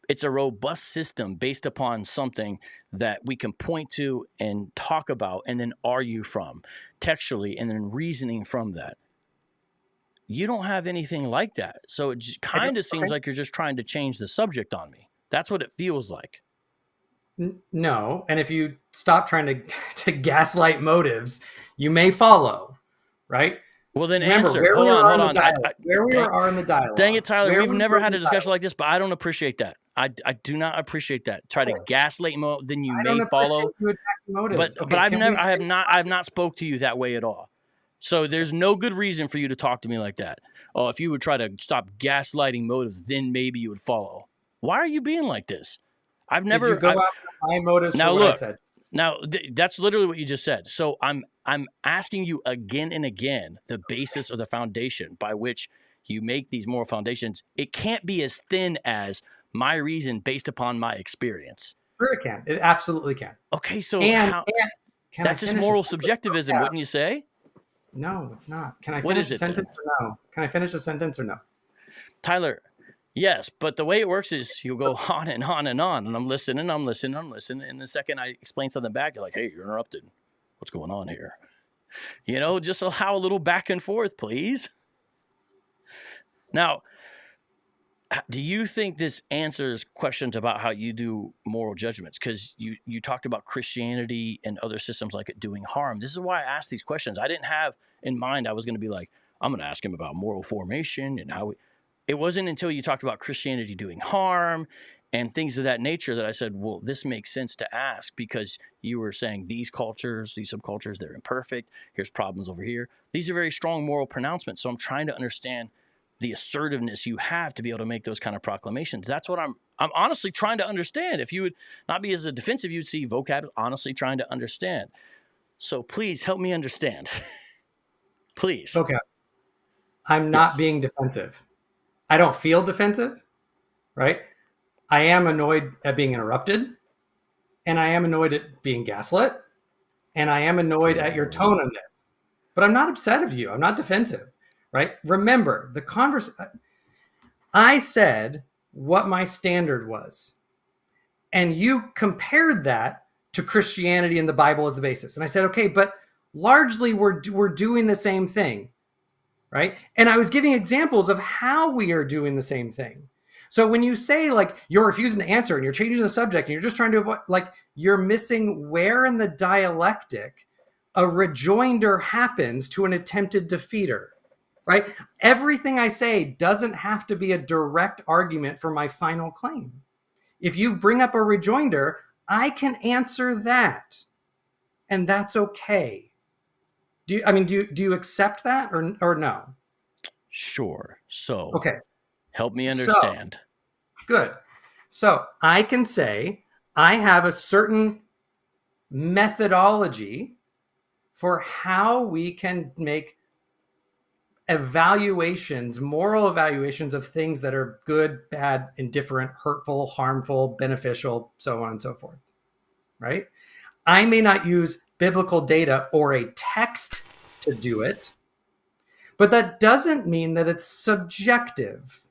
Speaker 2: It's a robust system based upon something that we can point to and talk about and then argue from textually and then reasoning from that. You don't have anything like that. So it kind of seems like you're just trying to change the subject on me. That's what it feels like.
Speaker 3: No. And if you stop trying to gaslight motives, you may follow, right?
Speaker 2: Well, then
Speaker 3: Remember,
Speaker 2: answer. Hold on.
Speaker 3: Where we are in the dialogue.
Speaker 2: Dang it, Tyler. We've never had a discussion like this, but I don't appreciate that. I do not appreciate that. Try to gaslight then you may follow.
Speaker 3: Motives.
Speaker 2: But I have not spoke to you that way at all. So there's no good reason for you to talk to me like that. Oh, if you would try to stop gaslighting motives, then maybe you would follow. Why are you being like this? I've never.
Speaker 3: Did you go after my motives
Speaker 2: now
Speaker 3: for
Speaker 2: look,
Speaker 3: what I said?
Speaker 2: Now that's literally what you just said. So I'm asking you again and again the basis or the foundation by which you make these moral foundations. It can't be as thin as my reason based upon my experience.
Speaker 3: Sure, it can. It absolutely can.
Speaker 2: Okay, so
Speaker 3: that's
Speaker 2: just moral subjectivism, wouldn't you say?
Speaker 3: No, it's not. Can I finish a sentence or no? Can I finish a sentence or no?
Speaker 2: Tyler, yes, but the way it works is you'll go on and on and on, and I'm listening. And the second I explain something back, you're like, hey, you're interrupted. What's going on here? Just allow a little back and forth, please. Now, do you think this answers questions about how you do moral judgments? Because you talked about Christianity and other systems like it doing harm. This is why I asked these questions. I didn't have in mind I was going to be like, I'm going to ask him about moral formation and how it wasn't until you talked about Christianity doing harm and things of that nature that I said, well, this makes sense to ask because you were saying these cultures, these subcultures, they're imperfect. Here's problems over here. These are very strong moral pronouncements. So I'm trying to understand the assertiveness you have to be able to make those kind of proclamations. That's what I'm honestly trying to understand. If you would not be as a defensive, you'd see vocab honestly trying to understand. So please help me understand. Please.
Speaker 3: Okay. I'm not being defensive. I don't feel defensive, right? I am annoyed at being interrupted, and I am annoyed at being gaslit, and I am annoyed at your tone on this. But I'm not upset of you. I'm not defensive. Right? Remember, I said what my standard was. And you compared that to Christianity and the Bible as the basis. And I said, okay, but largely we're doing the same thing. Right? And I was giving examples of how we are doing the same thing. So when you say like you're refusing to answer and you're changing the subject and you're just trying to avoid, like you're missing where in the dialectic a rejoinder happens to an attempted defeater. Right? Everything I say doesn't have to be a direct argument for my final claim. If you bring up a rejoinder, I can answer that. And that's okay. Do you accept that or no?
Speaker 2: Sure. So
Speaker 3: okay.
Speaker 2: Help me understand.
Speaker 3: Good. So I can say I have a certain methodology for how we can make moral evaluations of things that are good, bad, indifferent, hurtful, harmful, beneficial, so on and so forth, right? I may not use biblical data or a text to do it, but that doesn't mean that it's subjective,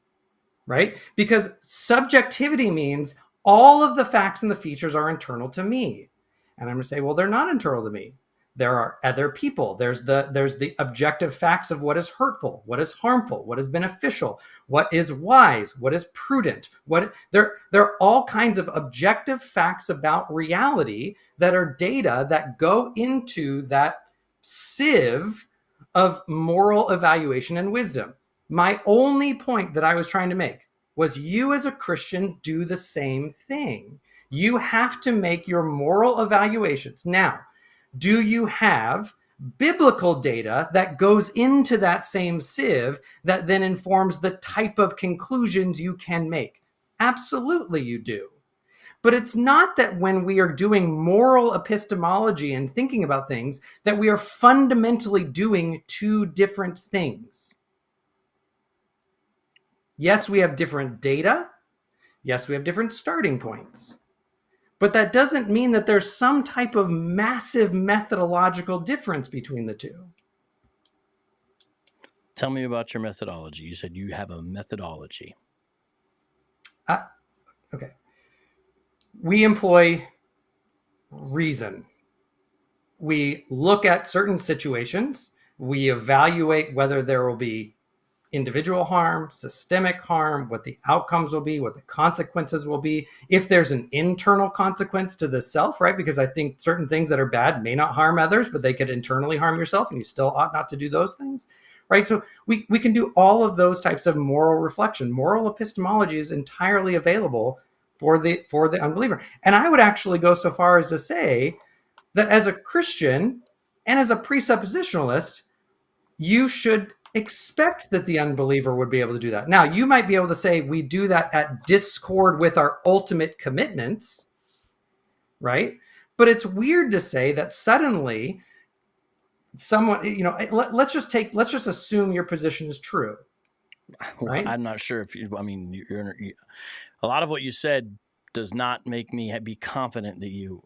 Speaker 3: right? Because subjectivity means all of the facts and the features are internal to me. And I'm going to say, well, they're not internal to me. There are other people. There's the objective facts of what is hurtful, what is harmful, what is beneficial, what is wise, what is prudent. There are all kinds of objective facts about reality that are data that go into that sieve of moral evaluation and wisdom. My only point that I was trying to make was you as a Christian do the same thing. You have to make your moral evaluations. Now, do you have biblical data that goes into that same sieve that then informs the type of conclusions you can make? Absolutely, you do. But it's not that when we are doing moral epistemology and thinking about things that we are fundamentally doing two different things. Yes, we have different data. Yes, we have different starting points. But that doesn't mean that there's some type of massive methodological difference between the two.
Speaker 2: Tell me about your methodology. You said you have a methodology.
Speaker 3: Okay. We employ reason. We look at certain situations. We evaluate whether there will be individual harm, systemic harm, what the outcomes will be, what the consequences will be. If there's an internal consequence to the self, right? Because I think certain things that are bad may not harm others, but they could internally harm yourself, and you still ought not to do those things, right? So we can do all of those types of moral reflection. Moral epistemology is entirely available for the unbeliever. And I would actually go so far as to say that as a Christian and as a presuppositionalist, you should expect that the unbeliever would be able to do that. Now, you might be able to say we do that at discord with our ultimate commitments, right? But it's weird to say that suddenly someone, let's just assume your position is true. Right?
Speaker 2: Well, I'm not sure if a lot of what you said does not make me be confident that you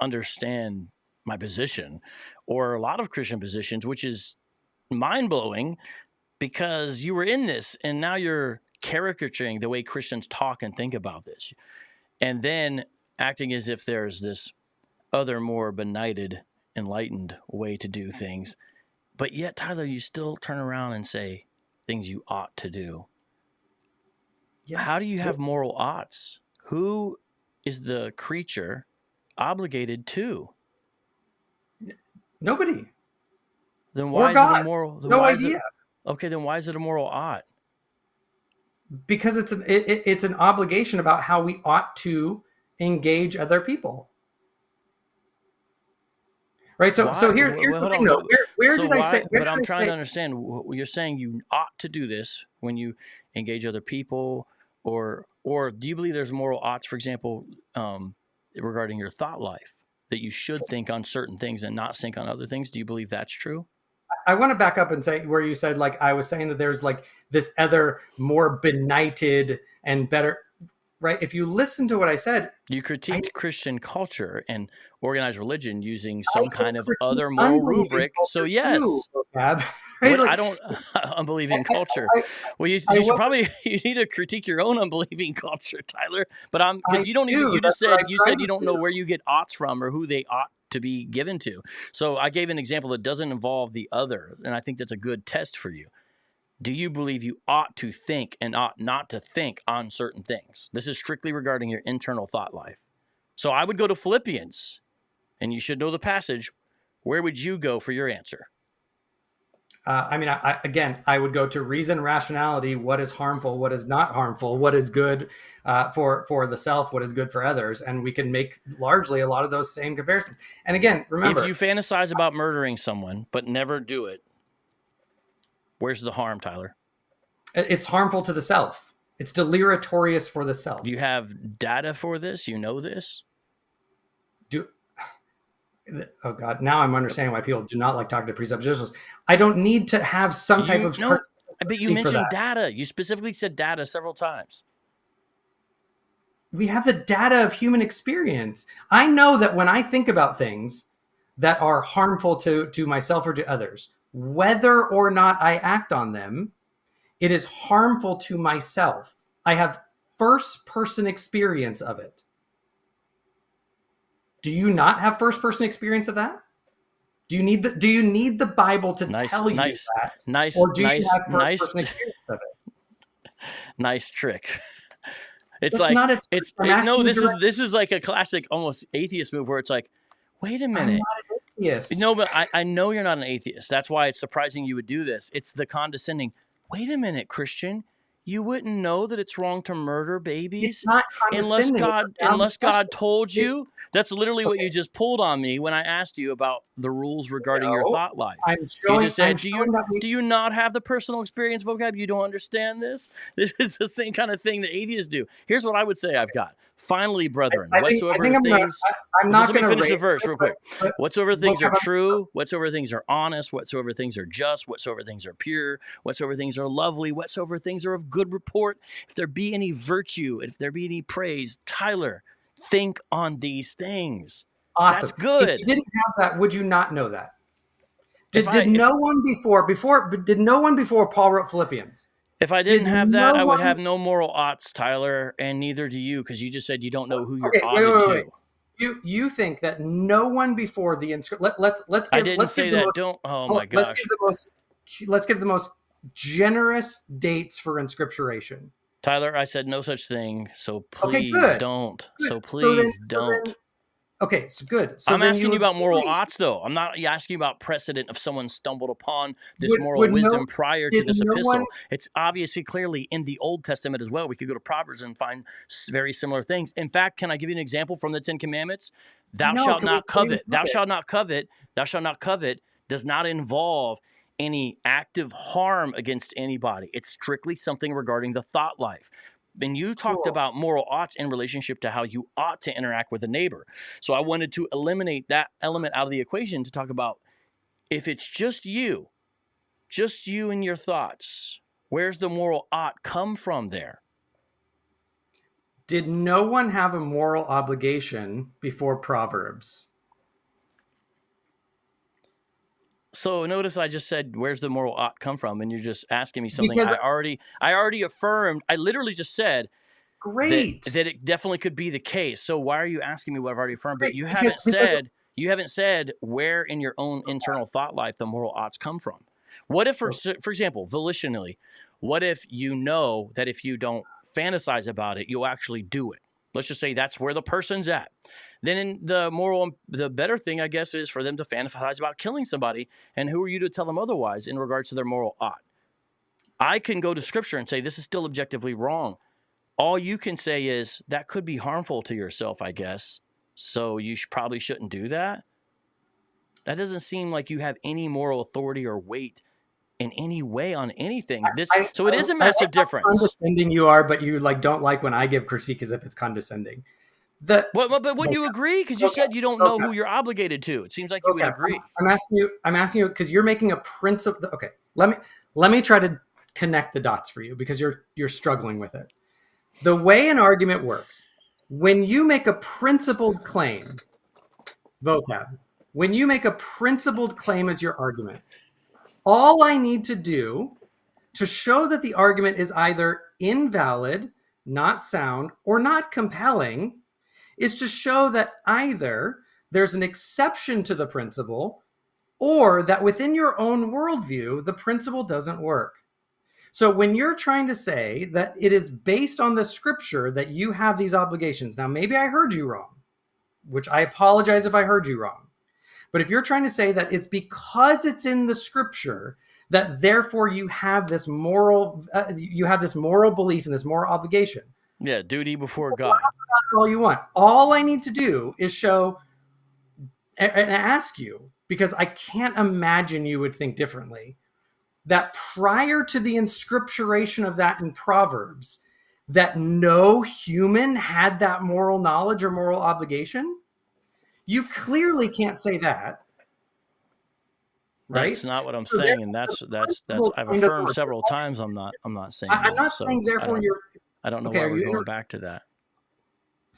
Speaker 2: understand my position, or a lot of Christian positions, which is mind-blowing because you were in this and now you're caricaturing the way Christians talk and think about this, and then acting as if there's this other more benighted, enlightened way to do things. But yet, Tyler, you still turn around and say things you ought to do. Yeah. How do you have moral oughts? Who is the creature obligated to?
Speaker 3: Nobody.
Speaker 2: Then why is it a moral?
Speaker 3: No idea.
Speaker 2: Okay, then why is it a moral ought?
Speaker 3: Because it's an obligation about how we ought to engage other people. Right. So here's the thing, though. Where did I say?
Speaker 2: But I'm trying to understand. You're saying you ought to do this when you engage other people, or do you believe there's moral oughts, for example, regarding your thought life, that you should think on certain things and not think on other things? Do you believe that's true?
Speaker 3: I want to back up and say where you said, like, I was saying that there's like this other more benighted and better, right? If you listen to what I said,
Speaker 2: you critiqued Christian culture and organized religion using some kind of other moral rubric. So yes,
Speaker 3: right?
Speaker 2: I don't unbelieving culture. Well, you need to critique your own unbelieving culture, Tyler. But because you don't even, you said you don't know where you get oughts from or who they ought to be given to. So I gave an example that doesn't involve the other, and I think that's a good test for you. Do you believe you ought to think and ought not to think on certain things? This is strictly regarding your internal thought life. So I would go to Philippians, and you should know the passage. Where would you go for your answer?
Speaker 3: I would go to reason, rationality, what is harmful, what is not harmful, what is good for the self, what is good for others. And we can make largely a lot of those same comparisons. And again, remember,
Speaker 2: if you fantasize about murdering someone but never do it, where's the harm, Tyler?
Speaker 3: It's harmful to the self. It's deleterious for the self.
Speaker 2: Do you have data for this? You know this?
Speaker 3: Oh God! Now I'm understanding why people do not like talking to presuppositionalists. I don't need to have some type of.
Speaker 2: No, but you mentioned data. You specifically said data several times.
Speaker 3: We have the data of human experience. I know that when I think about things that are harmful to myself or to others, whether or not I act on them, it is harmful to myself. I have first-person experience of it. Do you not have first-person experience of that? Do you need the Bible to tell you that? Or do you have first-person experience of it?
Speaker 2: Nice trick. It's
Speaker 3: That's
Speaker 2: like
Speaker 3: not a trick.
Speaker 2: no. This is like a classic, almost atheist move where it's like, wait a minute.
Speaker 3: I'm not an atheist.
Speaker 2: No, but I know you're not an atheist. That's why it's surprising you would do this. It's the condescending. Wait a minute, Christian. You wouldn't know that it's wrong to murder babies
Speaker 3: It's not condescending.
Speaker 2: unless God told you. That's literally what you just pulled on me when I asked you about the rules regarding your thought life. You just said, do you not have the personal experience vocab? You don't understand this? This is the same kind of thing that atheists do. Here's what I would say I've got. Finally, brethren, whatsoever things... Let me finish the verse real quick. Whatsoever things are true, whatsoever things are honest, whatsoever things are just, whatsoever things are pure, whatsoever things are lovely, whatsoever things are of good report, if there be any virtue, if there be any praise, Tyler, think on these things.
Speaker 3: Awesome.
Speaker 2: That's good.
Speaker 3: If you didn't have that, would you not know that? Did no one before Paul wrote Philippians?
Speaker 2: If I didn't have that, I would have no moral oughts, Tyler, and neither do you, because you just said you don't know who you're oughted to.
Speaker 3: You think that no one before the inscription? Let's give.
Speaker 2: I didn't
Speaker 3: let's
Speaker 2: say
Speaker 3: give
Speaker 2: that.
Speaker 3: Most,
Speaker 2: don't. Oh my gosh.
Speaker 3: Let's give the most generous dates for inscripturation.
Speaker 2: Tyler, I said no such thing. So please don't.
Speaker 3: Good.
Speaker 2: So please don't.
Speaker 3: Okay, so good. So
Speaker 2: I'm asking you about moral oughts, though. I'm not asking you about precedent if someone stumbled upon this moral wisdom prior to this epistle. It's obviously clearly in the Old Testament as well. We could go to Proverbs and find very similar things. In fact, can I give you an example from the Ten Commandments? Thou shalt not covet. Thou shalt not covet. Thou shalt not covet does not involve any active harm against anybody. It's strictly something regarding the thought life. And you talked about moral oughts in relationship to how you ought to interact with a neighbor. So I wanted to eliminate that element out of the equation to talk about if it's just you and your thoughts, where's the moral ought come from there?
Speaker 3: Did no one have a moral obligation before Proverbs?
Speaker 2: So notice I just said, where's the moral ought come from? And you're just asking me something I already affirmed. I literally just said that it definitely could be the case. So why are you asking me what I've already affirmed? But you haven't said where in your own internal thought life the moral oughts come from. What if, for example, volitionally, what if you know that if you don't fantasize about it, you'll actually do it? Let's just say that's where the person's at. Then in the better thing, I guess, is for them to fantasize about killing somebody. And who are you to tell them otherwise in regards to their moral ought? I can go to Scripture and say, this is still objectively wrong. All you can say is, that could be harmful to yourself, I guess. So you probably shouldn't do that. That doesn't seem like you have any moral authority or weight in any way on anything. So it is a massive difference.
Speaker 3: Condescending you are, but you don't like when I give critique as if it's condescending.
Speaker 2: But wouldn't you agree? Because you said you don't know who you're obligated to. It seems like you would agree.
Speaker 3: I'm asking you because you're making a principle. Okay, let me try to connect the dots for you because you're struggling with it. The way an argument works, when you make a principled claim, vocab, when you make a principled claim as your argument, all I need to do to show that the argument is either invalid, not sound, or not compelling is to show that either there's an exception to the principle or that within your own worldview, the principle doesn't work. So when you're trying to say that it is based on the Scripture that you have these obligations, now maybe I heard you wrong, which I apologize if I heard you wrong. But if you're trying to say that it's because it's in the Scripture that therefore you have this moral belief and this moral obligation.
Speaker 2: Yeah, duty before God.
Speaker 3: All you want. All I need to do is show and ask you, because I can't imagine you would think differently, that prior to the inscripturation of that in Proverbs, that no human had that moral knowledge or moral obligation. You clearly can't say that. Right?
Speaker 2: That's not what I'm saying, and that's I've affirmed several times. I'm not saying.
Speaker 3: I'm not saying therefore you're.
Speaker 2: I don't know why we're going back to that.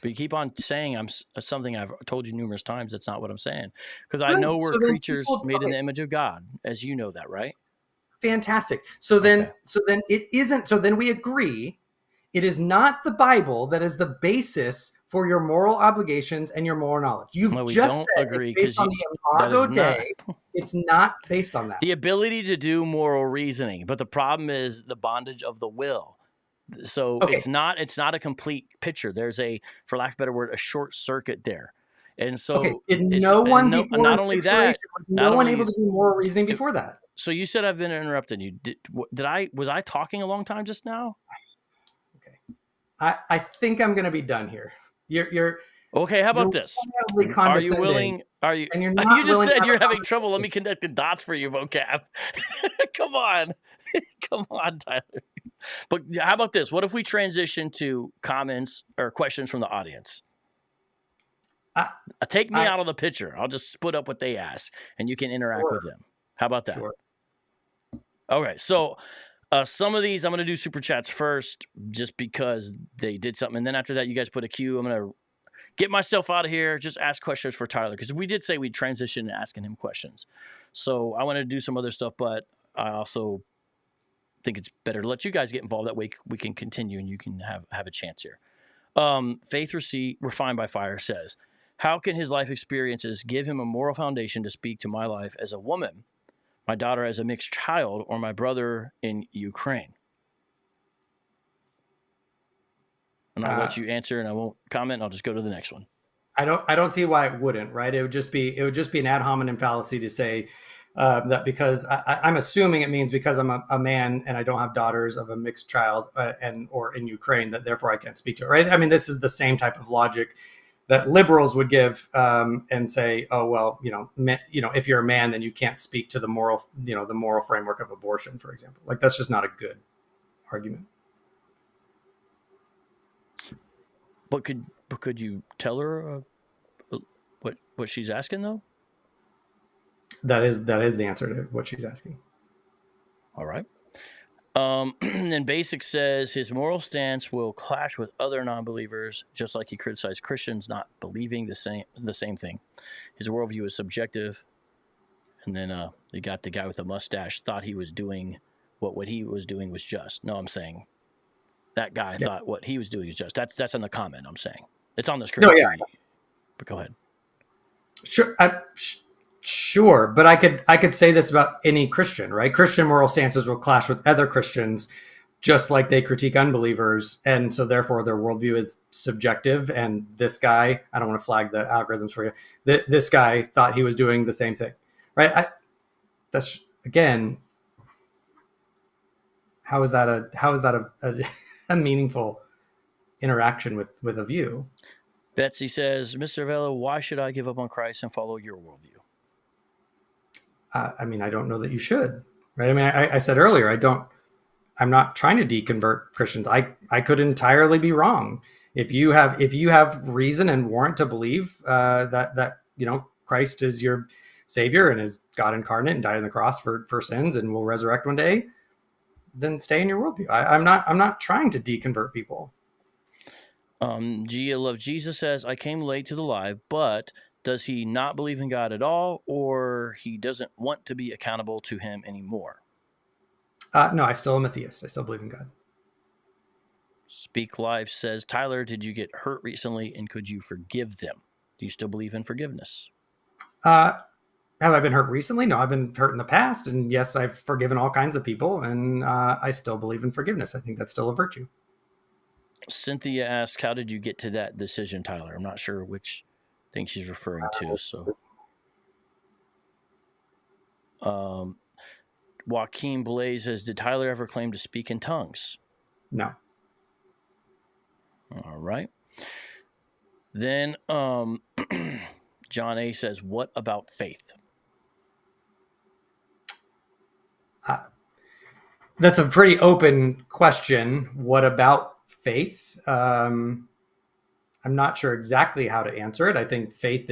Speaker 2: But you keep on saying something I've told you numerous times. That's not what I'm saying, because I know we're creatures made in the image of God, as you know that, right?
Speaker 3: Fantastic. So then it isn't. So then we agree It is not the Bible that is the basis for your moral obligations and your moral knowledge. You've
Speaker 2: Well, we
Speaker 3: just
Speaker 2: don't
Speaker 3: said
Speaker 2: agree,
Speaker 3: it's based
Speaker 2: 'cause
Speaker 3: on
Speaker 2: you-
Speaker 3: the
Speaker 2: that
Speaker 3: Imago
Speaker 2: is not-
Speaker 3: Dei. It's not based on that.
Speaker 2: The ability to do moral reasoning, but the problem is the bondage of the will. So
Speaker 3: Okay.
Speaker 2: it's not a complete picture. There's a, for lack of a better word, a short circuit there. And so
Speaker 3: Okay, did
Speaker 2: it's-
Speaker 3: no one
Speaker 2: and
Speaker 3: before
Speaker 2: not only that,
Speaker 3: was no
Speaker 2: not
Speaker 3: one
Speaker 2: only-
Speaker 3: able to do moral reasoning before that?
Speaker 2: so you said I've been interrupting you. Was I talking a long time just now?
Speaker 3: Okay, I think I'm going to be done here. You're
Speaker 2: Okay, how about
Speaker 3: you're
Speaker 2: this?
Speaker 3: wildly
Speaker 2: Are you
Speaker 3: condescending,
Speaker 2: willing? Are you?
Speaker 3: and you're not
Speaker 2: You just
Speaker 3: willing to
Speaker 2: said
Speaker 3: have
Speaker 2: you're
Speaker 3: a
Speaker 2: having trouble. Let me connect the dots for you, vocab. Come on, come on, Tyler. But how about this? What if we transition to comments or questions from the audience? Take me out of the picture. I'll just split up what they ask, and you can interact
Speaker 3: Sure.
Speaker 2: with them. How about that?
Speaker 3: Sure.
Speaker 2: Okay, so some of these I'm going to do super chats first, just because they did something, and then after that, you guys put a cue. I'm going to get myself out of here. Just ask questions for Tyler, because we did say we'd transition to asking him questions. So I want to do some other stuff, but I also think it's better to let you guys get involved. That way we can continue, and you can have a chance here. Faith Refined by Fire says, how can his life experiences give him a moral foundation to speak to my life as a woman, my daughter as a mixed child, or my brother in Ukraine? And I'll let you answer, and I won't comment. I'll just go to the next one.
Speaker 3: I don't see why it wouldn't, right? It would just be an ad hominem fallacy to say that because I'm assuming it means because I'm a man and I don't have daughters of a mixed child or in Ukraine, that therefore I can't speak to it, right? I mean, this is the same type of logic that liberals would give and say, oh, well, if you're a man, then you can't speak to the moral framework of abortion, for example. Like, that's just not a good argument.
Speaker 2: But could you tell her what she's asking, though?
Speaker 3: That is the answer to what she's asking.
Speaker 2: All right. And then Basic says his moral stance will clash with other non-believers, just like he criticized Christians not believing the same thing. His worldview is subjective. And then you got the guy with the mustache thought he was doing what he was doing was just. No, I'm saying that guy thought what he was doing is just. That's in the comment. I'm saying it's on the screen.
Speaker 3: No, yeah.
Speaker 2: But go ahead.
Speaker 3: Sure. Sure, but I could say this about any Christian, right? Christian moral stances will clash with other Christians, just like they critique unbelievers, and so therefore their worldview is subjective. And this guy, I don't want to flag the algorithms for you. This guy thought he was doing the same thing, right? That's again, how is that a meaningful interaction with a view?
Speaker 2: Betsy says, Mr. Vela, why should I give up on Christ and follow your worldview?
Speaker 3: I mean, I don't know that you should, right? I mean, I said earlier, I'm not trying to deconvert Christians. I could entirely be wrong. If you have reason and warrant to believe that Christ is your savior and is God incarnate and died on the cross for sins and will resurrect one day, then stay in your worldview. I'm not trying to deconvert people.
Speaker 2: Gia Love Jesus says, I came late to the live, but does he not believe in God at all, or he doesn't want to be accountable to him anymore?
Speaker 3: No, I still am a theist. I still believe in God.
Speaker 2: Speak Live says, Tyler, did you get hurt recently, and could you forgive them? Do you still believe in forgiveness?
Speaker 3: Have I been hurt recently? No, I've been hurt in the past, and yes, I've forgiven all kinds of people, and I still believe in forgiveness. I think that's still a virtue.
Speaker 2: Cynthia asks, how did you get to that decision, Tyler? I'm not sure which thing she's referring to. So, Joaquin Blaze says, did Tyler ever claim to speak in tongues?
Speaker 3: No.
Speaker 2: All right. Then John A says, what about faith?
Speaker 3: That's a pretty open question. What about faith? I'm not sure exactly how to answer it. I think faith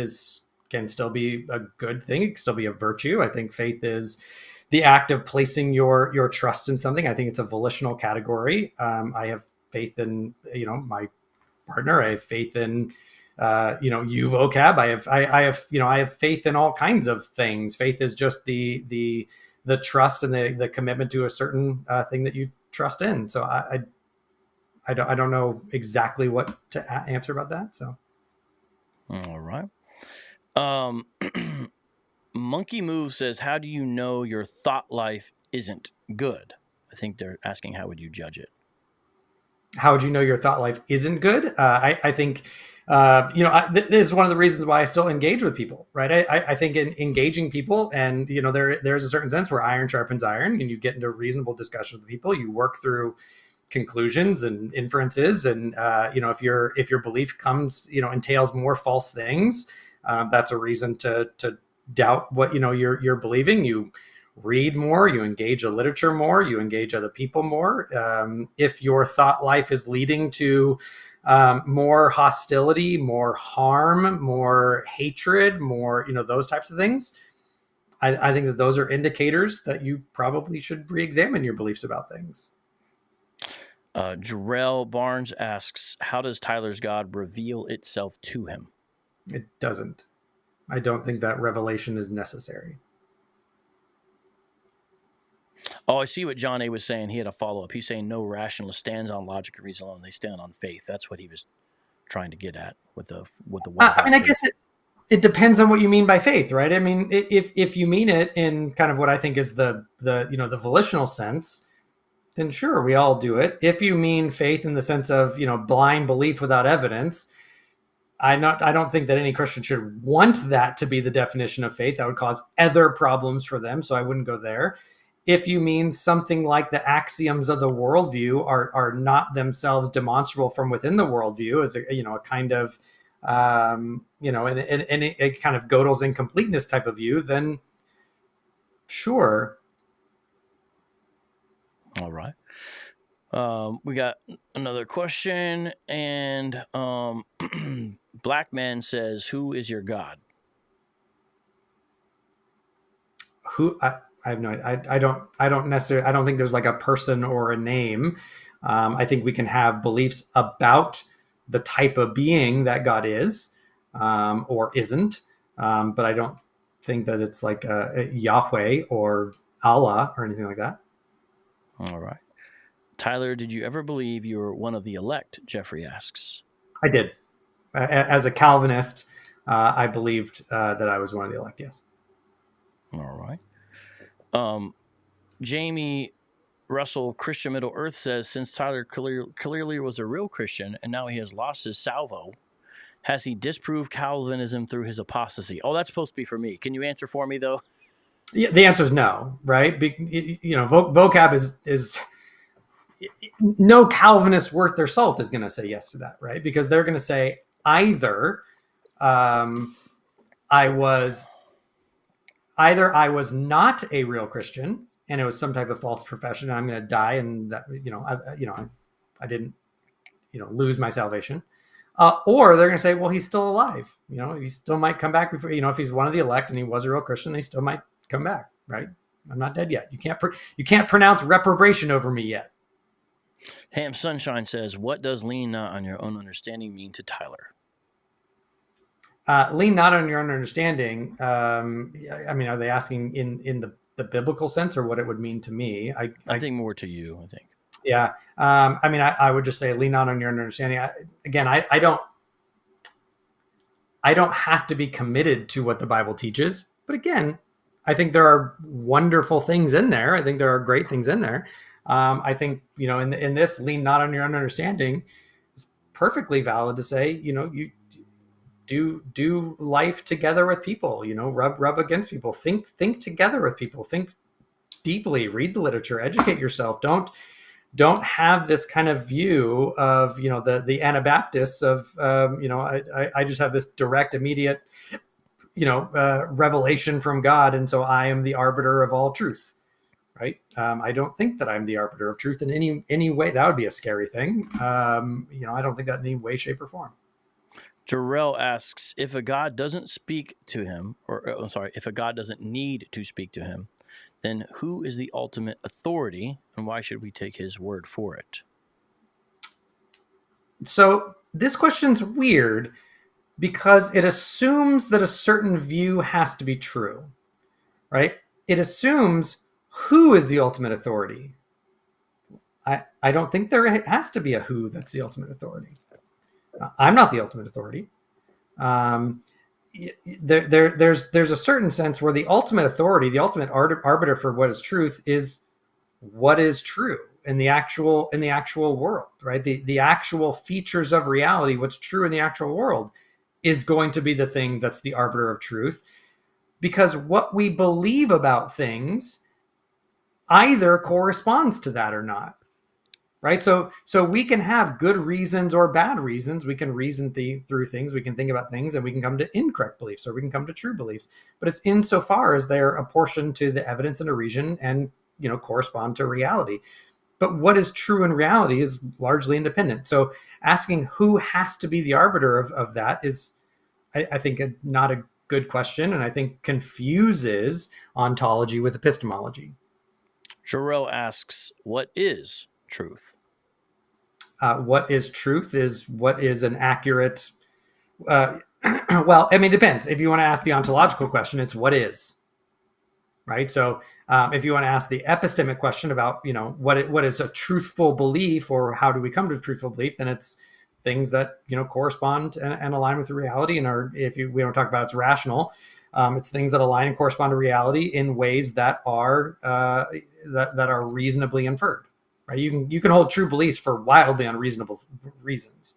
Speaker 3: can still be a good thing. It can still be a virtue. I think faith is the act of placing your trust in something. I think it's a volitional category. I have faith in my partner. I have faith in you, vocab. I have faith in all kinds of things. Faith is just the trust and the commitment to a certain thing that you trust in. So I don't know exactly what to answer about that. So,
Speaker 2: all right. Monkey Move says, "How do you know your thought life isn't good?" I think they're asking, how would you judge it?
Speaker 3: how would you know your thought life isn't good? I think, this is one of the reasons why I still engage with people, right? I think in engaging people, and there's a certain sense where iron sharpens iron, and you get into reasonable discussion with people. You work through conclusions and inferences, and if your belief comes entails more false things, that's a reason to doubt what you're believing. You read more, you engage the literature more, you engage other people more. If your thought life is leading to more hostility, more harm, more hatred, more those types of things, I think that those are indicators that you probably should re-examine your beliefs about things.
Speaker 2: Jarrell Barnes asks, how does Tyler's God reveal itself to him?
Speaker 3: It doesn't. I don't think that revelation is necessary.
Speaker 2: Oh, I see what John A. was saying. He had a follow-up. He's saying no rationalist stands on logic or reason alone. They stand on faith. That's what he was trying to get at with the
Speaker 3: I guess it depends on what you mean by faith, right? I mean, if you mean it in kind of what I think is the volitional sense, then sure, we all do it. If you mean faith in the sense of blind belief without evidence, I don't think that any Christian should want that to be the definition of faith. That would cause other problems for them, so I wouldn't go there. If you mean something like the axioms of the worldview are not themselves demonstrable from within the worldview, as a kind of a kind of Gödel's incompleteness type of view, then sure.
Speaker 2: All right. We got another question, and Black Man says, "Who is your God?"
Speaker 3: I have no. I don't necessarily. I don't think there's like a person or a name. I think we can have beliefs about the type of being that God is, or isn't. But I don't think that it's like a Yahweh or Allah or anything like that.
Speaker 2: All right. Tyler, did you ever believe you were one of the elect? Jeffrey asks.
Speaker 3: I did. As a Calvinist, I believed that I was one of the elect. Yes.
Speaker 2: All right. Jamie Russell, Christian Middle Earth says, since Tyler clearly was a real Christian and now he has lost his salvo, has he disproved Calvinism through his apostasy? Oh, that's supposed to be for me. Can you answer for me, though?
Speaker 3: Yeah, the answer is no, right? Vocab is no Calvinist worth their salt is going to say yes to that, right? Because they're going to say either I was not a real Christian and it was some type of false profession and I'm going to die and that I didn't lose my salvation, or they're going to say, well, he's still alive, he still might come back before, if he's one of the elect and he was a real Christian, he still might come back, right? I'm not dead yet. You can't pronounce reprobation over me yet.
Speaker 2: Ham Sunshine says, what does lean not on your own understanding mean to Tyler?
Speaker 3: Lean not on your own understanding. I mean, are they asking in the biblical sense or what it would mean to me?
Speaker 2: I think more to you, I think.
Speaker 3: Yeah. I mean, I would just say lean not on your own understanding. I don't have to be committed to what the Bible teaches. But again, I think there are wonderful things in there. I think there are great things in there. I think, in this lean not on your own understanding is perfectly valid to say, you do life together with people, rub against people, think together with people, think deeply, read the literature, educate yourself. Don't have this kind of view of, the Anabaptists of, I just have this direct, immediate, revelation from God. And so I am the arbiter of all truth. Right. I don't think that I'm the arbiter of truth in any way. That would be a scary thing. I don't think that in any way, shape, or form.
Speaker 2: Jarrell asks, if a God doesn't speak to him, if a God doesn't need to speak to him, then who is the ultimate authority and why should we take his word for it?
Speaker 3: So this question's weird because it assumes that a certain view has to be true, right? It assumes who is the ultimate authority. I don't think there has to be a who that's the ultimate authority. I'm not the ultimate authority. Um, there's a certain sense where the ultimate authority, the ultimate arbiter for what is truth, is what is true in the actual world, right? The actual features of reality, what's true in the actual world, is going to be the thing that's the arbiter of truth, because what we believe about things either corresponds to that or not. Right. So we can have good reasons or bad reasons. We can reason through things. We can think about things, and we can come to incorrect beliefs, or we can come to true beliefs. But it's insofar as they're apportioned to the evidence in a region and, correspond to reality. But what is true in reality is largely independent. So asking who has to be the arbiter of that is, I think, not a good question, and I think confuses ontology with epistemology.
Speaker 2: Jarrell asks, what is truth?
Speaker 3: What is truth is what is an accurate. Well, I mean, it depends. If you want to ask the ontological question, it's what is, right? So if you want to ask the epistemic question about, what is a truthful belief, or how do we come to a truthful belief, then it's things that, correspond and align with the reality. And we don't talk about it's rational. It's things that align and correspond to reality in ways that are that are reasonably inferred. Right? You can hold true beliefs for wildly unreasonable reasons.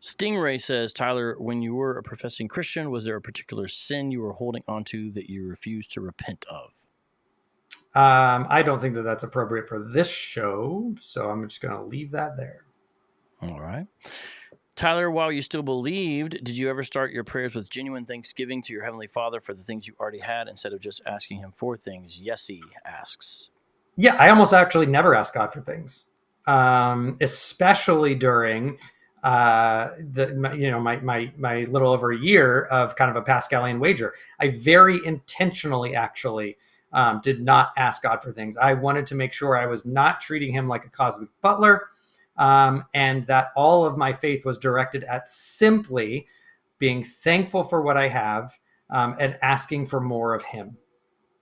Speaker 2: Stingray says, Tyler, when you were a professing Christian, was there a particular sin you were holding onto that you refused to repent of?
Speaker 3: I don't think that that's appropriate for this show, so I'm just going to leave that there.
Speaker 2: All right. Tyler, while you still believed, did you ever start your prayers with genuine thanksgiving to your Heavenly Father for the things you already had instead of just asking Him for things? Yessie asks.
Speaker 3: Yeah, I almost actually never ask God for things, especially during my little over a year of kind of a pascalian wager. I very intentionally actually did not ask God for things. I wanted to make sure I was not treating Him like a cosmic butler, and that all of my faith was directed at simply being thankful for what I have, and asking for more of Him.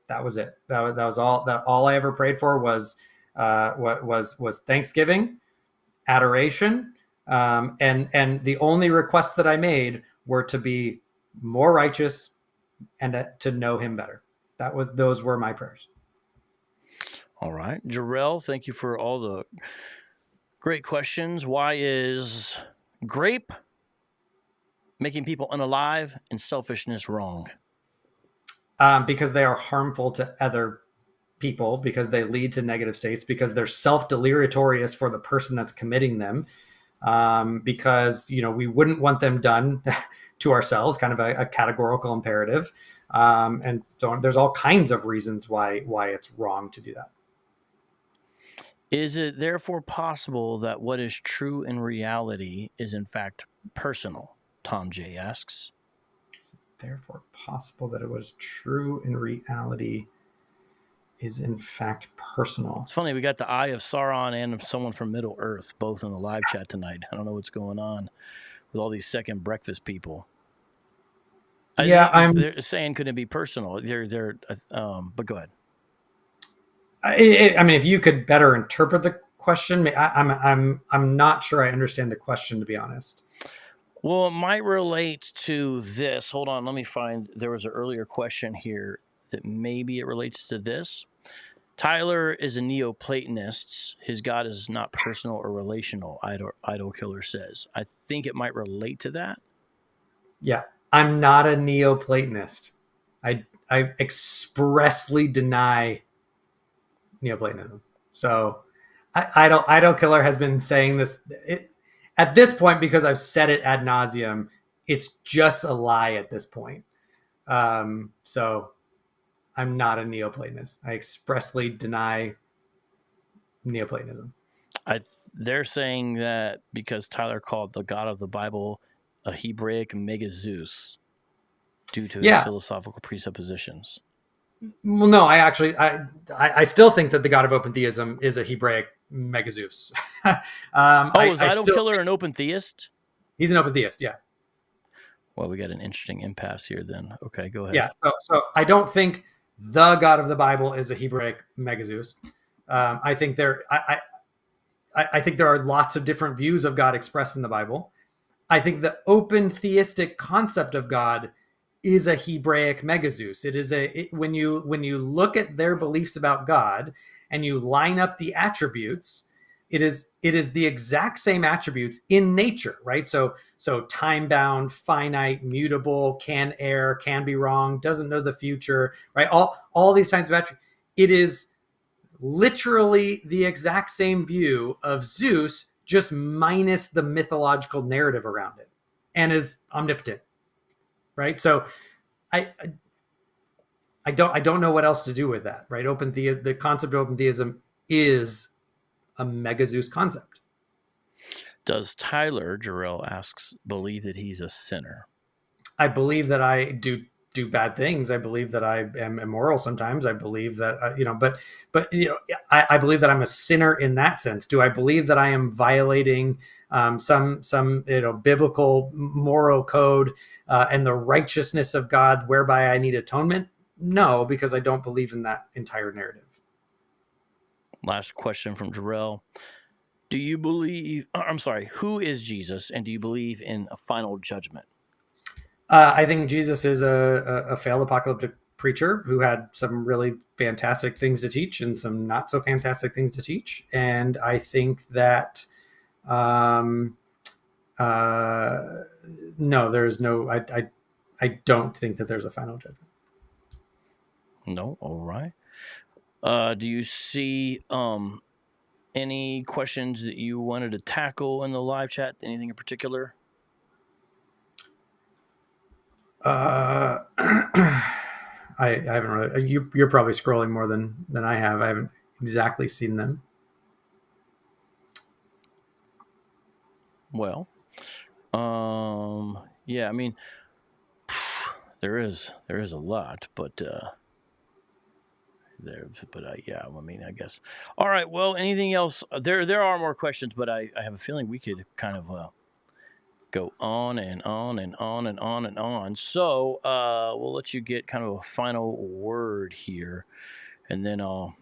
Speaker 3: That was it. That was all. That all I ever prayed for was thanksgiving, adoration, and the only requests that I made were to be more righteous and to know Him better. Those were my prayers.
Speaker 2: All right, Jarrell, thank you for all the great questions. Why is grape making people unalive and selfishness wrong?
Speaker 3: Because they are harmful to other people, because they lead to negative states, because they're self-deleterious for the person that's committing them, because we wouldn't want them done to ourselves, kind of a categorical imperative, and so there's all kinds of reasons why it's wrong to do that.
Speaker 2: Is it therefore possible that what is true in reality is in fact personal? Tom J asks.
Speaker 3: Therefore possible that it was true in reality is in fact personal.
Speaker 2: It's funny, we got the Eye of Sauron and someone from Middle Earth both in the live chat tonight. I don't know what's going on with all these second breakfast people. They're saying couldn't it be personal? But go ahead.
Speaker 3: I mean, if you could better interpret the question, I'm not sure I understand the question, to be honest.
Speaker 2: Well, it might relate to this. Hold on, let me find. There was an earlier question here that maybe it relates to this. Tyler is a Neoplatonist. His God is not personal or relational, Idol Killer says. I think it might relate to that. Yeah.
Speaker 3: I'm not a Neoplatonist. I expressly deny Neoplatonism. So Idol Killer has been saying this at this point, because I've said it ad nauseum, it's just a lie at this point. So I'm not a Neoplatonist. I expressly deny Neoplatonism.
Speaker 2: They're saying that because Tyler called the God of the Bible a Hebraic megazeus due to his philosophical presuppositions.
Speaker 3: Well, no, I still think that the God of open theism is a Hebraic megazeus.
Speaker 2: Is Idol Killer an open theist?
Speaker 3: He's an open theist, yeah.
Speaker 2: Well, we got an interesting impasse here then. Okay, go ahead.
Speaker 3: Yeah, so I don't think the God of the Bible is a Hebraic megazeus. I think I think there are lots of different views of God expressed in the Bible. I think the open theistic concept of God is a Hebraic megazeus. It is when you look at their beliefs about God and you line up the attributes, it is the exact same attributes in nature, right? So time bound, finite, mutable, can err, can be wrong, doesn't know the future, right? All these kinds of attributes. It is literally the exact same view of Zeus, just minus the mythological narrative around it, and is omnipotent, right? So I don't know what else to do with that, right? The concept of open theism is a mega Zeus concept.
Speaker 2: Does Tyler Jarrell asks believe that he's a sinner?
Speaker 3: I believe that I do bad things. I believe that I am immoral sometimes. I believe that I believe that I'm a sinner in that sense. Do I believe that I am violating some biblical moral code and the righteousness of God whereby I need atonement? No, because I don't believe in that entire narrative.
Speaker 2: Last question from Jarrell. Do you believe, who is Jesus, and do you believe in a final judgment?
Speaker 3: I think Jesus is a failed apocalyptic preacher who had some really fantastic things to teach and some not so fantastic things to teach. And I think that, no, there's no, I don't think that there's a final judgment.
Speaker 2: No. All right. Do you see any questions that you wanted to tackle in the live chat? Anything in particular?
Speaker 3: I haven't really. You're probably scrolling more than I have. I haven't exactly seen them.
Speaker 2: Well, yeah. I mean, there is a lot, but yeah. I mean, I guess. All right. Well, anything else? There are more questions, but I have a feeling we could kind of go on and on and on and on and on. So we'll let you get kind of a final word here, and then I'll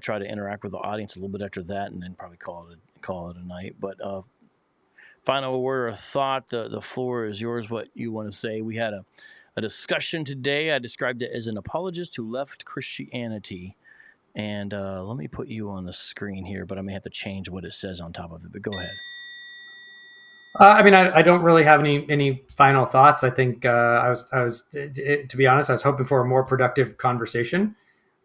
Speaker 2: try to interact with the audience a little bit after that, and then probably call it a night. But final word or thought, the floor is yours. What you want to say? We had a discussion today. I described it as an apologist who left Christianity. And let me put you on the screen here, but I may have to change what it says on top of it. But go ahead.
Speaker 3: I mean, I don't really have any final thoughts. I think I was to be honest, I was hoping for a more productive conversation.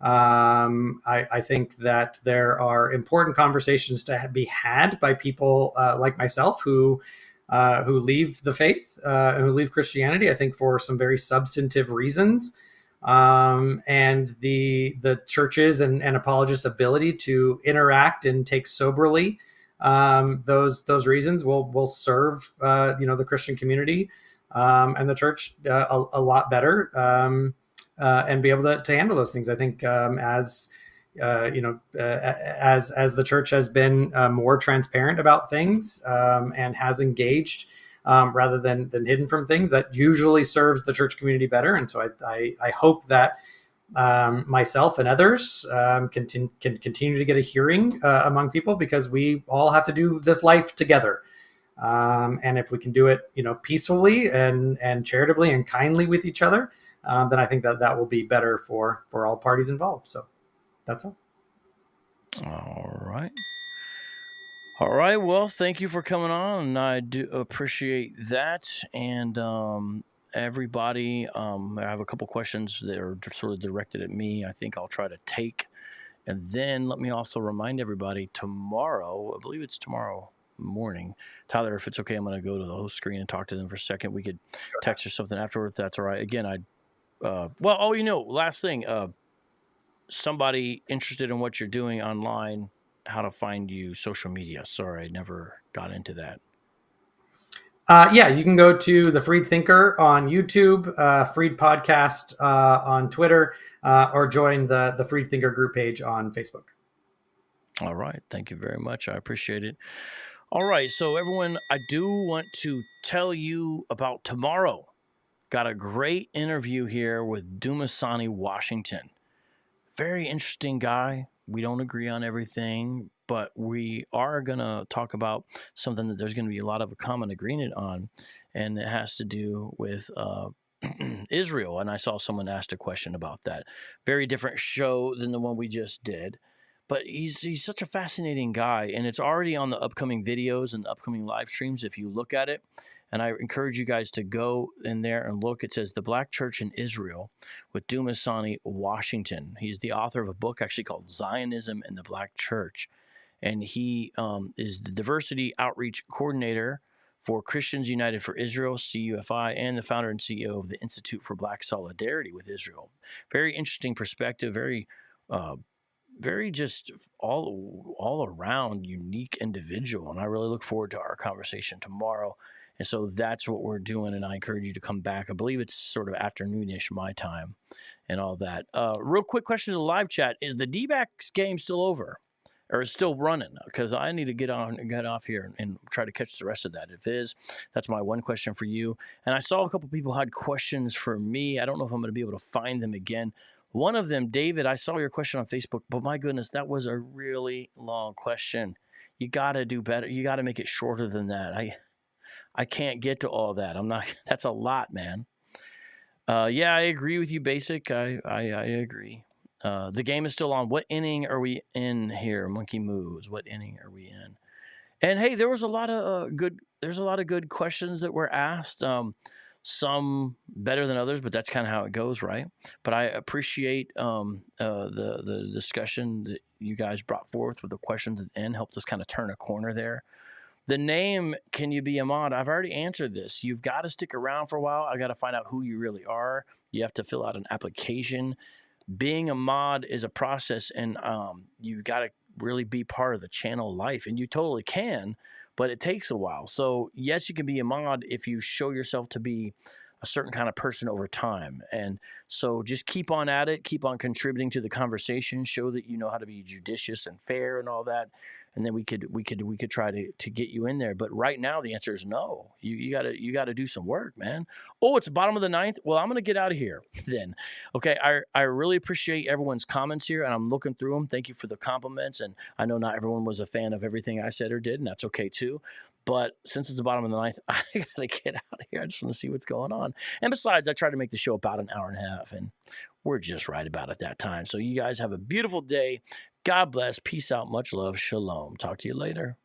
Speaker 3: I think that there are important conversations to be had by people like myself who leave the faith and who leave Christianity. I think for some very substantive reasons, and the churches and apologists' ability to interact and take soberly those reasons will serve the Christian community and the church a lot better, and be able to handle those things. I think as the church has been more transparent about things and has engaged rather than hidden from things, that usually serves the church community better. And so I hope that myself and others can continue to get a hearing among people, because we all have to do this life together. And if we can do it, peacefully and charitably and kindly with each other, then I think that will be better for all parties involved. So that's all.
Speaker 2: All right. All right. Well, thank you for coming on, and I do appreciate that. And everybody, I have a couple questions that are sort of directed at me. I think I'll try to take. And then let me also remind everybody, tomorrow, I believe it's tomorrow morning. Tyler, if it's okay, I'm going to go to the host screen and talk to them for a second. We could text or something afterwards. That's all right. Again, last thing, somebody interested in what you're doing online, how to find you, social media. Sorry, I never got into that.
Speaker 3: Yeah, you can go to the Freed Thinker on YouTube, Freed Podcast on Twitter, or join the Freed Thinker group page on Facebook.
Speaker 2: All right. Thank you very much. I appreciate it. All right. So everyone, I do want to tell you about tomorrow. Got a great interview here with Dumasani Washington. Very interesting guy. We don't agree on everything, but we are going to talk about something that there's going to be a lot of common agreement on, and it has to do with Israel. And I saw someone asked a question about that. Very different show than the one we just did. But he's such a fascinating guy, and it's already on the upcoming videos and the upcoming live streams if you look at it. And I encourage you guys to go in there and look. It says The Black Church in Israel with Dumasani Washington. He's the author of a book actually called Zionism and the Black Church. And he is the diversity outreach coordinator for Christians United for Israel, CUFI, and the founder and CEO of the Institute for Black Solidarity with Israel. Very interesting perspective, very just all around unique individual. And I really look forward to our conversation tomorrow. And so that's what we're doing. And I encourage you to come back. I believe it's sort of afternoonish my time and all that. Real quick question to the live chat. Is the D-backs game still over or is still running? Because I need to get off here and try to catch the rest of that. If it is, that's my one question for you. And I saw a couple people had questions for me. I don't know if I'm going to be able to find them again. One of them, David, I saw your question on Facebook, but my goodness, that was a really long question. You got to do better. You got to make it shorter than that. I can't get to all that. That's a lot, man. Yeah, I agree with you, Basic. I agree. The game is still on. What inning are we in here? Monkey Moves. What inning are we in? And hey, there was a lot of good questions that were asked. Some better than others, but that's kind of how it goes, right? But I appreciate the discussion that you guys brought forth with the questions at the end. Helped us kind of turn a corner there. The name, can you be a mod? I've already answered this. You've got to stick around for a while. I got to find out who you really are. You have to fill out an application. Being a mod is a process, and you've got to really be part of the channel life, and you totally can, but it takes a while. So yes, you can be a mod if you show yourself to be a certain kind of person over time. And so just keep on at it, keep on contributing to the conversation, show that you know how to be judicious and fair and all that. And then we could try to get you in there. But right now the answer is no. You gotta do some work, man. Oh, it's the bottom of the ninth. Well, I'm gonna get out of here then. Okay, I really appreciate everyone's comments here, and I'm looking through them. Thank you for the compliments. And I know not everyone was a fan of everything I said or did, and that's okay too. But since it's the bottom of the ninth, I gotta get out of here. I just want to see what's going on. And besides, I try to make the show about an hour and a half, and we're just right about at that time. So you guys have a beautiful day. God bless. Peace out. Much love. Shalom. Talk to you later.